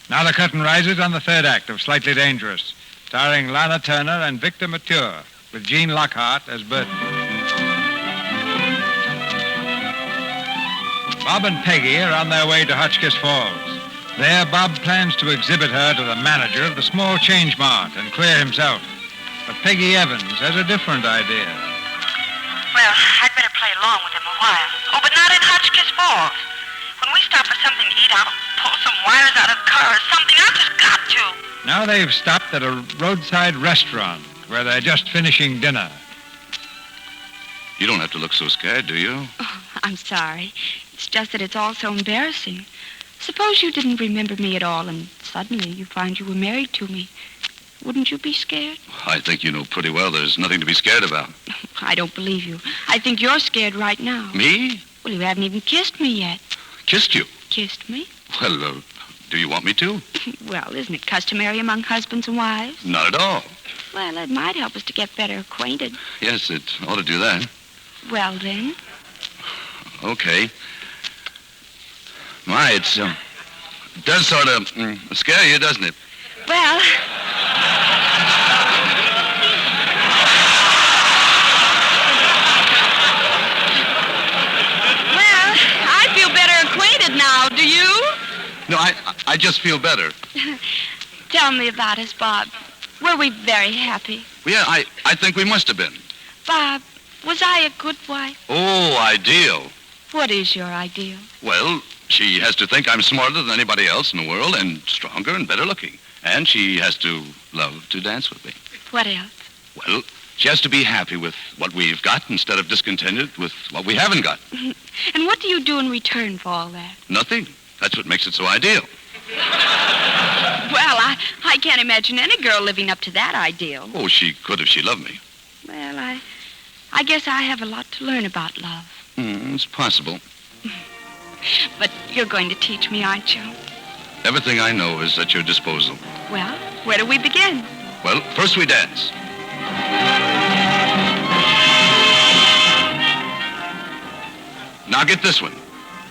Now the curtain rises on the third act of Slightly Dangerous, starring Lana Turner and Victor Mature, with Gene Lockhart as Burton. Bob and Peggy are on their way to Hotchkiss Falls. There, Bob plans to exhibit her to the manager of the small change mart and clear himself. But Peggy Evans has a different idea. Well, I'd better play along with him a while. Oh, but not in Hotchkiss Falls. When we stop for something to eat, I'll pull some wires out of the car or something. I've just got to. Now they've stopped at a roadside restaurant where they're just finishing dinner. You don't have to look so scared, do you? Oh, I'm sorry. It's just that it's all so embarrassing. Suppose you didn't remember me at all and suddenly you find you were married to me. Wouldn't you be scared? I think you know pretty well there's nothing to be scared about. I don't believe you. I think you're scared right now. Me? Well, you haven't even kissed me yet. Kissed you? Kissed me? Well, do you want me to? Well, isn't it customary among husbands and wives? Not at all. Well, it might help us to get better acquainted. Yes, it ought to do that. Well, then. Okay. My, it does sort of scare you, doesn't it? Well... I feel better acquainted now, do you? No, I just feel better. Tell me about us, Bob. Were we very happy? Well, yeah, I think we must have been. Bob, was I a good wife? Oh, ideal. What is your ideal? Well, she has to think I'm smarter than anybody else in the world and stronger and better looking. And she has to love to dance with me. What else? Well, she has to be happy with what we've got instead of discontented with what we haven't got. And what do you do in return for all that? Nothing. That's what makes it so ideal. Well, I can't imagine any girl living up to that ideal. Oh, she could if she loved me. Well, I guess I have a lot to learn about love. It's possible. But you're going to teach me, aren't you? Everything I know is at your disposal. Well, where do we begin? Well, first we dance. Now get this one.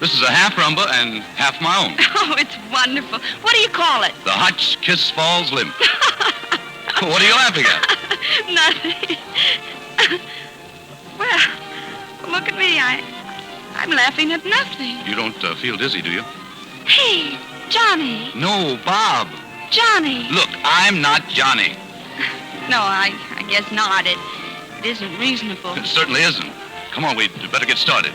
This is a half rumba and half my own. Oh, it's wonderful. What do you call it? The Hotchkiss Falls Limp. What are you laughing at? Nothing. Well, look at me. I'm laughing at nothing. You don't feel dizzy, do you? Hey, Johnny. No, Bob. Johnny. Look, I'm not Johnny. No, I guess not. It isn't reasonable. It certainly isn't. Come on, we'd better get started.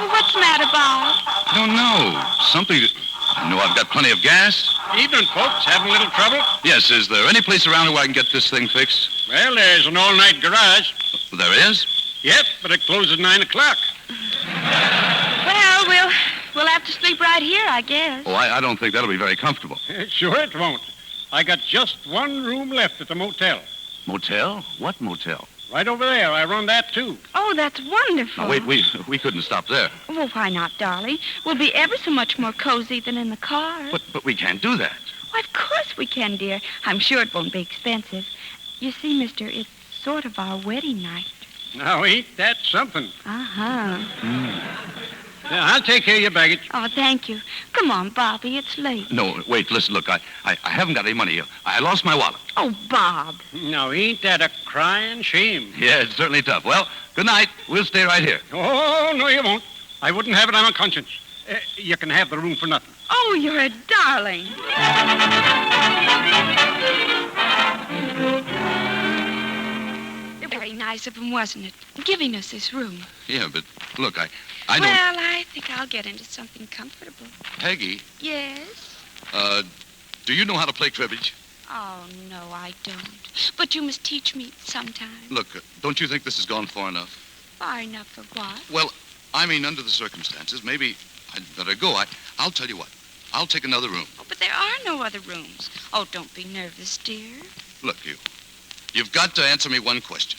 Well, what's the matter, Bob? I don't know. Something... I know I've got plenty of gas. Evening, folks. Having a little trouble? Yes, is there any place around where I can get this thing fixed? Well, there's an all-night garage. There is? Yep, but it closes 9 o'clock. Well, we'll have to sleep right here, I guess. Oh, I don't think that'll be very comfortable. Sure it won't. I got just one room left at the motel. Motel? What motel? Right over there. I run that, too. Oh, that's wonderful. Now, wait, we couldn't stop there. Well, why not, darling? We'll be ever so much more cozy than in the car. But we can't do that. Why, of course we can, dear. I'm sure it won't be expensive. You see, mister, it's sort of our wedding night. Now, ain't that something? Uh-huh. Yeah, I'll take care of your baggage. Oh, thank you. Come on, Bobby, it's late. No, wait, listen, look, I haven't got any money. I lost my wallet. Oh, Bob. Now, ain't that a crying shame? Yeah, it's certainly tough. Well, good night. We'll stay right here. Oh, no, you won't. I wouldn't have it on my conscience. You can have the room for nothing. Oh, you're a darling. Very nice of him, wasn't it? Giving us this room. Yeah, but look, I don't... Well, I think I'll get into something comfortable. Peggy, Yes? do you know how to play cribbage? Oh, no, I don't. But you must teach me sometime. Look, don't you think this has gone far enough? Far enough for what? Well, I mean, under the circumstances, maybe I'd better go. I'll tell you what. I'll take another room. Oh, but there are no other rooms. Oh, don't be nervous, dear. Look, you've got to answer me one question.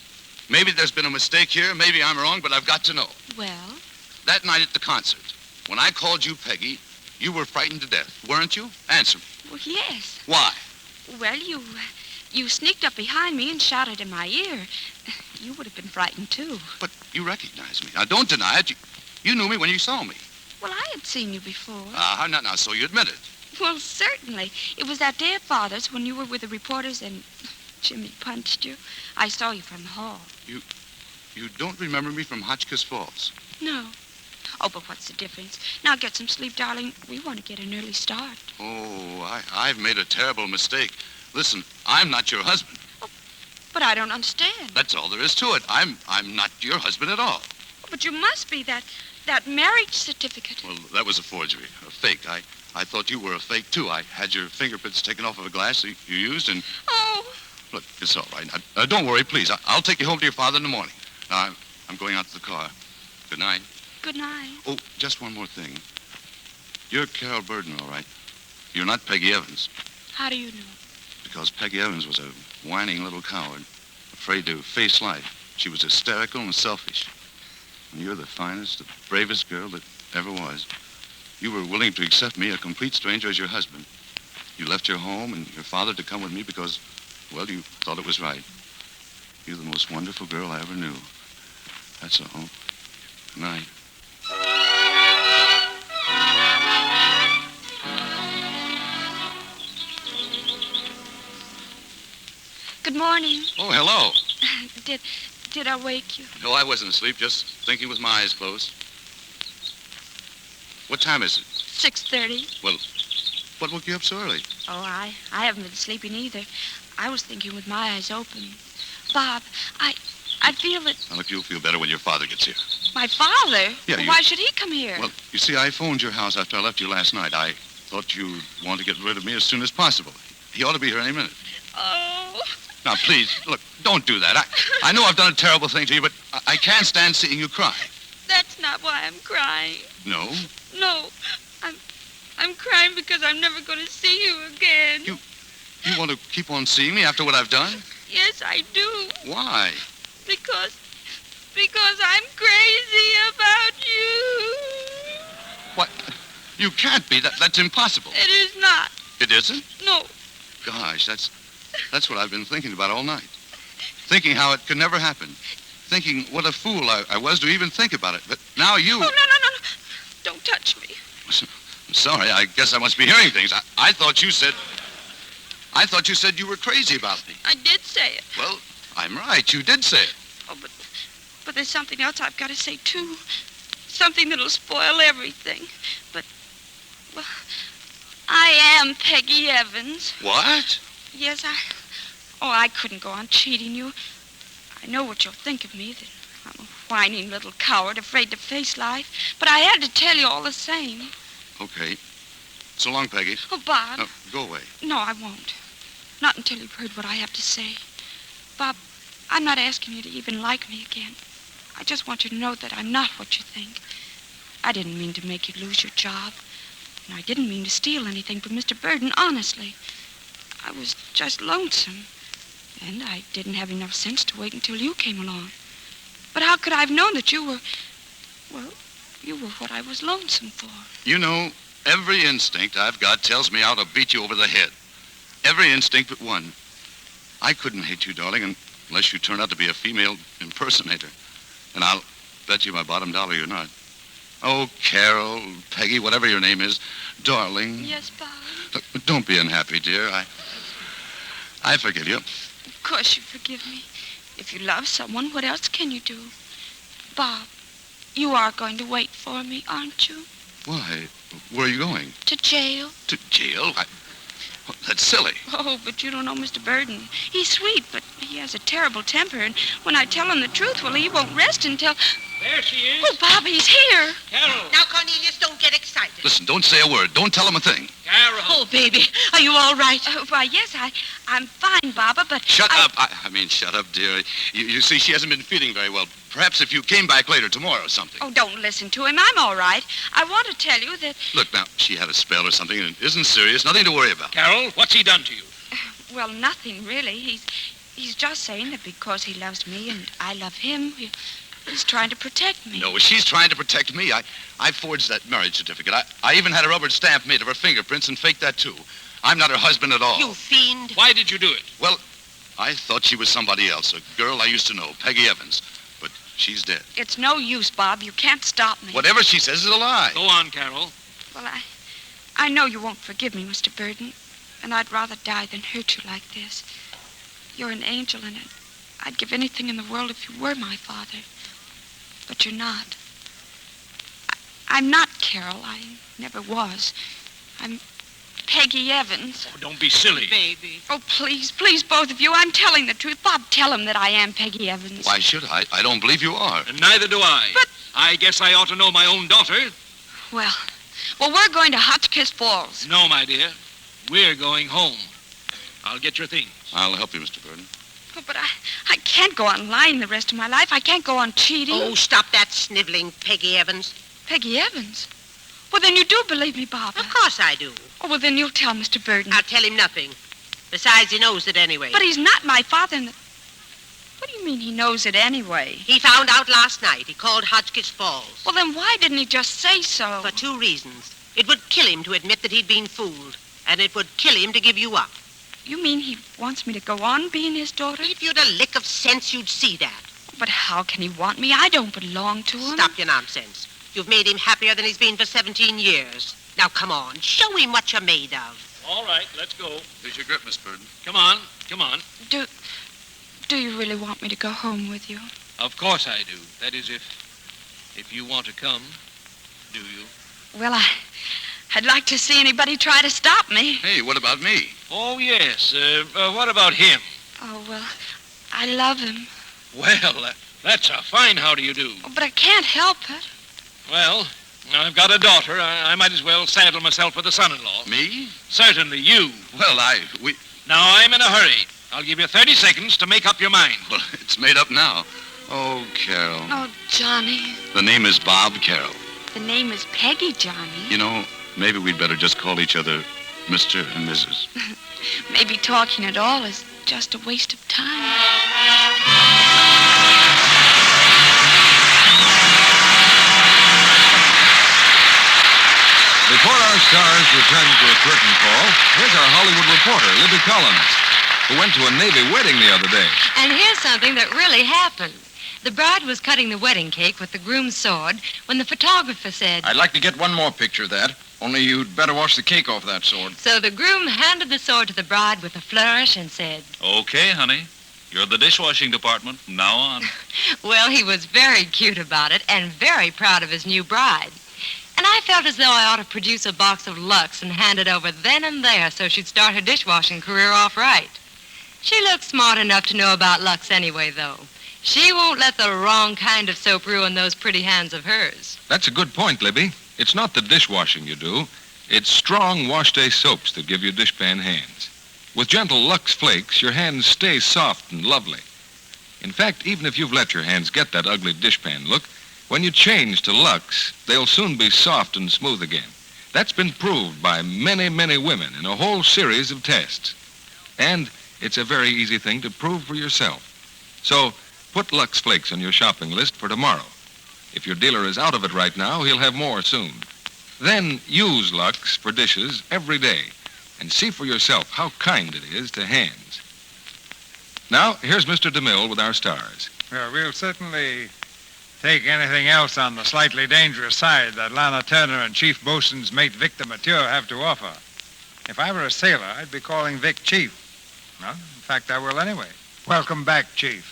Maybe there's been a mistake here. Maybe I'm wrong, but I've got to know. Well? That night at the concert, when I called you Peggy, you were frightened to death, weren't you? Answer me. Well, yes. Why? Well, you sneaked up behind me and shouted in my ear. You would have been frightened, too. But you recognized me. Now, don't deny it. You knew me when you saw me. Well, I had seen you before. Now, so you admit it. Well, certainly. It was that day at Father's when you were with the reporters and Jimmy punched you. I saw you from the hall. You don't remember me from Hotchkiss Falls? No. Oh, but what's the difference? Now get some sleep, darling. We want to get an early start. Oh, I've made a terrible mistake. Listen, I'm not your husband. Oh, but I don't understand. That's all there is to it. I'm not your husband at all. Oh, but you must be that marriage certificate. Well, that was a forgery, a fake. I thought you were a fake, too. I had your fingerprints taken off of a glass you used, and... Oh. Look, it's all right. Now, don't worry, please. I'll take you home to your father in the morning. Now, I'm going out to the car. Good night. Good night. Oh, just one more thing. You're Carol Burden, all right. You're not Peggy Evans. How do you know? Because Peggy Evans was a whining little coward, afraid to face life. She was hysterical and selfish. And you're the finest, the bravest girl that ever was. You were willing to accept me, a complete stranger, as your husband. You left your home and your father to come with me because, well, you thought it was right. You're the most wonderful girl I ever knew. That's all. Good night. Good morning. Oh, hello. Did I wake you? No, I wasn't asleep, just thinking with my eyes closed. What time is it? 6:30. Well, what woke you up so early? Oh, I haven't been sleeping either. I was thinking with my eyes open. Bob, I feel that... Now, look, you'll feel better when your father gets here. My father? Yeah, Well, why should he come here? Well, you see, I phoned your house after I left you last night. I thought you'd want to get rid of me as soon as possible. He ought to be here any minute. Oh. Now, please, look, don't do that. I know I've done a terrible thing to you, but I can't stand seeing you cry. That's not why I'm crying. No? No. I'm crying because I'm never going to see you again. You want to keep on seeing me after what I've done? Yes, I do. Why? Because I'm crazy about you. What? You can't be. That's impossible. It is not. It isn't? No. Gosh, that's what I've been thinking about all night. Thinking how it could never happen. Thinking what a fool I was to even think about it. But now you... Oh, no. Don't touch me. I'm sorry. I guess I must be hearing things. I thought you said you were crazy about me. I did say it. Well, I'm right. You did say it. Oh, but there's something else I've got to say, too. Something that'll spoil everything. But, well, I am Peggy Evans. What? Yes, I couldn't go on cheating you. I know what you'll think of me, that I'm a whining little coward afraid to face life. But I had to tell you all the same. Okay. So long, Peggy. Oh, Bob. No, go away. No, I won't. Not until you've heard what I have to say. Bob, I'm not asking you to even like me again. I just want you to know that I'm not what you think. I didn't mean to make you lose your job. And I didn't mean to steal anything from Mr. Burden, honestly. I was just lonesome. And I didn't have enough sense to wait until you came along. But how could I have known that you were... Well, you were what I was lonesome for. You know, every instinct I've got tells me how to beat you over the head. Every instinct but one. I couldn't hate you, darling, unless you turned out to be a female impersonator. And I'll bet you my bottom dollar you're not. Oh, Carol, Peggy, whatever your name is, darling. Yes, Bob. Look, don't be unhappy, dear. I forgive you. Of course you forgive me. If you love someone, what else can you do? Bob, you are going to wait for me, aren't you? Why? Where are you going? To jail. To jail? That's silly. Oh, but you don't know Mr. Burden. He's sweet, but he has a terrible temper, and when I tell him the truth, well, he won't rest until... There she is. Oh, Bob, he's here. Carol. Now, Cornelius, don't get excited. Listen, don't say a word. Don't tell him a thing. Carol. Oh, baby, are you all right? Why, yes, I'm fine, Baba, but... Shut up. I mean, shut up, dear. You see, she hasn't been feeling very well. Perhaps if you came back later tomorrow or something. Oh, don't listen to him. I'm all right. I want to tell you that... Look, now, she had a spell or something, and it isn't serious. Nothing to worry about. Carol, what's he done to you? Well, nothing, really. He's just saying that because he loves me and I love him, he's trying to protect me. No, she's trying to protect me. I forged that marriage certificate. I even had a rubber stamp made of her fingerprints and faked that, too. I'm not her husband at all. You fiend. Why did you do it? Well, I thought she was somebody else, a girl I used to know, Peggy Evans. But she's dead. It's no use, Bob. You can't stop me. Whatever she says is a lie. Go on, Carol. Well, I know you won't forgive me, Mr. Burden, and I'd rather die than hurt you like this. You're an angel, and I'd give anything in the world if you were my father. But you're not. I'm not Carol. I never was. I'm Peggy Evans. Oh, don't be silly. Baby. Oh, please, both of you. I'm telling the truth. Bob, tell him that I am Peggy Evans. Why should I? I don't believe you are. And neither do I. But... I guess I ought to know my own daughter. Well, we're going to Hotchkiss Falls. No, my dear. We're going home. I'll get your things. I'll help you, Mr. Burden. Oh, but I can't go on lying the rest of my life. I can't go on cheating. Oh, stop that sniveling, Peggy Evans. Peggy Evans? Well, then you do believe me, Barbara. Of course I do. Oh, well, then you'll tell Mr. Burden. I'll tell him nothing. Besides, he knows it anyway. But he's not my father. What do you mean he knows it anyway? He found out last night. He called Hotchkiss Falls. Well, then why didn't he just say so? For two reasons. It would kill him to admit that he'd been fooled, and it would kill him to give you up. You mean he wants me to go on being his daughter? If you'd a lick of sense, you'd see that. But how can he want me? I don't belong to him. Stop your nonsense. You've made him happier than he's been for 17 years. Now, come on. Show him what you're made of. All right, let's go. Here's your grip, Miss Burden. Come on, come on. Do you really want me to go home with you? Of course I do. That is, if you want to come, do you? Well, I'd like to see anybody try to stop me. Hey, what about me? Oh, yes. What about him? Oh, well, I love him. Well, that's a fine how do you do. Oh, but I can't help it. Well, I've got a daughter. I might as well saddle myself with a son-in-law. Me? Certainly, you. Well, Now, I'm in a hurry. I'll give you 30 seconds to make up your mind. Well, it's made up now. Oh, Carol. Oh, Johnny. The name is Bob Carroll. The name is Peggy, Johnny. You know, maybe we'd better just call each other Mr. and Mrs. Maybe talking at all is just a waste of time. Before our stars return to a curtain call, here's our Hollywood reporter, Libby Collins, who went to a Navy wedding the other day. And here's something that really happened. The bride was cutting the wedding cake with the groom's sword when the photographer said... I'd like to get one more picture of that, only you'd better wash the cake off that sword. So the groom handed the sword to the bride with a flourish and said... Okay, honey. You're the dishwashing department from now on. Well, he was very cute about it and very proud of his new bride. And I felt as though I ought to produce a box of Lux and hand it over then and there so she'd start her dishwashing career off right. She looks smart enough to know about Lux anyway, though. She won't let the wrong kind of soap ruin those pretty hands of hers. That's a good point, Libby. It's not the dishwashing you do. It's strong wash-day soaps that give you dishpan hands. With gentle Lux flakes, your hands stay soft and lovely. In fact, even if you've let your hands get that ugly dishpan look, when you change to Lux, they'll soon be soft and smooth again. That's been proved by many, many women in a whole series of tests. And it's a very easy thing to prove for yourself. So put Lux Flakes on your shopping list for tomorrow. If your dealer is out of it right now, he'll have more soon. Then use Lux for dishes every day and see for yourself how kind it is to hands. Now, here's Mr. DeMille with our stars. Well, we'll certainly take anything else on the slightly dangerous side that Lana Turner and Chief Bosun's mate Victor Mature have to offer. If I were a sailor, I'd be calling Vic Chief. Well, in fact, I will anyway. Welcome back, Chief.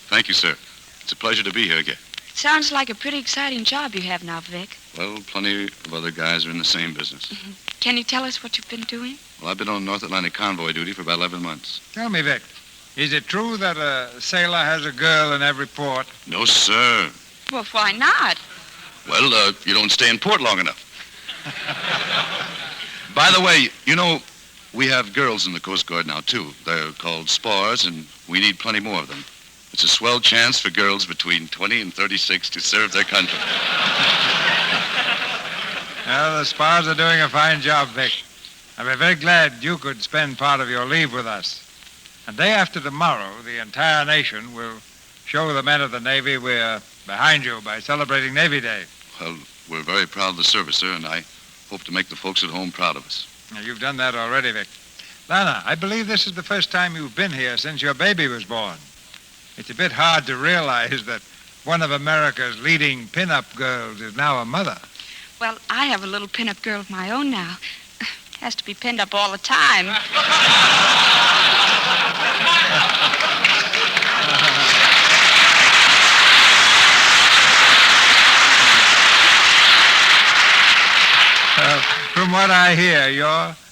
Thank you, sir. It's a pleasure to be here again. Sounds like a pretty exciting job you have now, Vic. Well, plenty of other guys are in the same business. Can you tell us what you've been doing? Well, I've been on North Atlantic convoy duty for about 11 months. Tell me, Vic, is it true that a sailor has a girl in every port? No, sir. Well, why not? Well, you don't stay in port long enough. By the way, you know, we have girls in the Coast Guard now, too. They're called spars, and we need plenty more of them. It's a swell chance for girls between 20 and 36 to serve their country. Well, the spars are doing a fine job, Vic. I'll be very glad you could spend part of your leave with us. And day after tomorrow, the entire nation will show the men of the Navy we're behind you by celebrating Navy Day. Well, we're very proud of the service, sir, and I hope to make the folks at home proud of us. Now, you've done that already, Vic. Lana, I believe this is the first time you've been here since your baby was born. It's a bit hard to realize that one of America's leading pin-up girls is now a mother. Well, I have a little pin-up girl of my own now. Has to be pinned up all the time. From what I hear,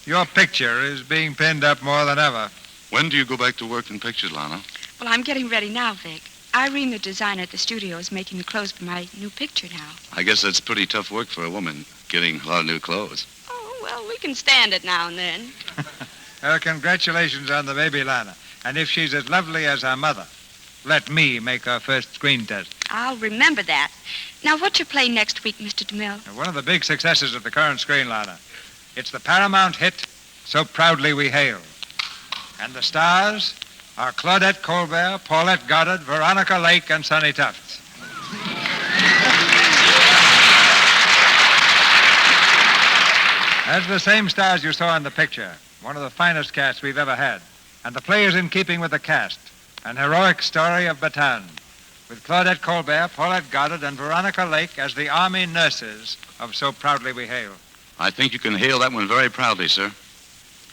your picture is being pinned up more than ever. When do you go back to work in pictures, Lana? Well, I'm getting ready now, Vic. Irene, the designer at the studio, is making the clothes for my new picture now. I guess that's pretty tough work for a woman, getting a lot of new clothes. Oh, well, we can stand it now and then. Well, congratulations on the baby, Lana. And if she's as lovely as her mother, let me make her first screen test. I'll remember that. Now, what's your play next week, Mr. DeMille? One of the big successes of the current screen, Lana. It's the Paramount hit, So Proudly We Hail. And the stars are Claudette Colbert, Paulette Goddard, Veronica Lake, and Sonny Tufts. That's the same stars you saw in the picture. One of the finest casts we've ever had. And the play is in keeping with the cast. An heroic story of Bataan. With Claudette Colbert, Paulette Goddard, and Veronica Lake as the Army nurses of So Proudly We Hail. I think you can hail that one very proudly, sir.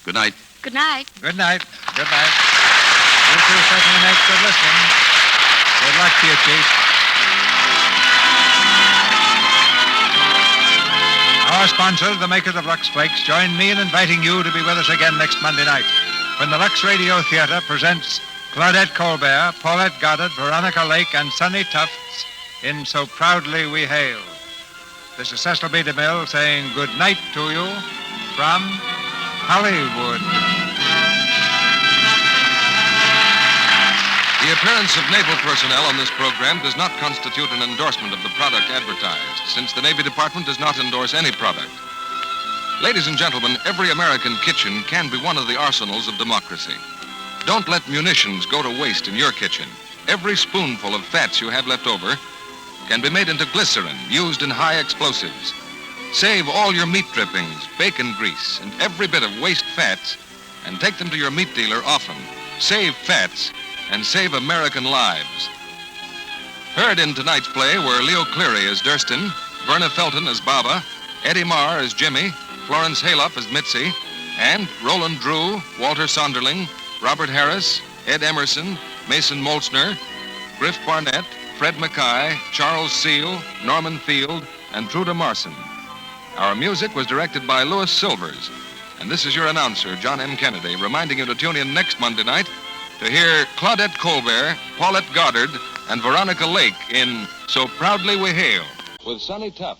Good night. Good night. Good night. Good night. You two certainly make good listening. Good luck to you, Chief. Our sponsors, the makers of Lux Flakes, join me in inviting you to be with us again next Monday night when the Lux Radio Theater presents Claudette Colbert, Paulette Goddard, Veronica Lake, and Sonny Tufts in So Proudly We Hail. This is Cecil B. DeMille saying good night to you from Hollywood. The appearance of naval personnel on this program does not constitute an endorsement of the product advertised, since the Navy Department does not endorse any product. Ladies and gentlemen, every American kitchen can be one of the arsenals of democracy. Don't let munitions go to waste in your kitchen. Every spoonful of fats you have left over can be made into glycerin used in high explosives. Save all your meat drippings, bacon grease, and every bit of waste fats and take them to your meat dealer often. Save fats and save American lives. Heard in tonight's play were Leo Cleary as Durston, Verna Felton as Baba, Eddie Marr as Jimmy, Florence Haloff as Mitzi, and Roland Drew, Walter Sonderling, Robert Harris, Ed Emerson, Mason Moltzner, Griff Barnett, Fred Mackay, Charles Seal, Norman Field, and Truda Marson. Our music was directed by Louis Silvers. And this is your announcer, John M. Kennedy, reminding you to tune in next Monday night to hear Claudette Colbert, Paulette Goddard, and Veronica Lake in So Proudly We Hail with Sonny Tufts.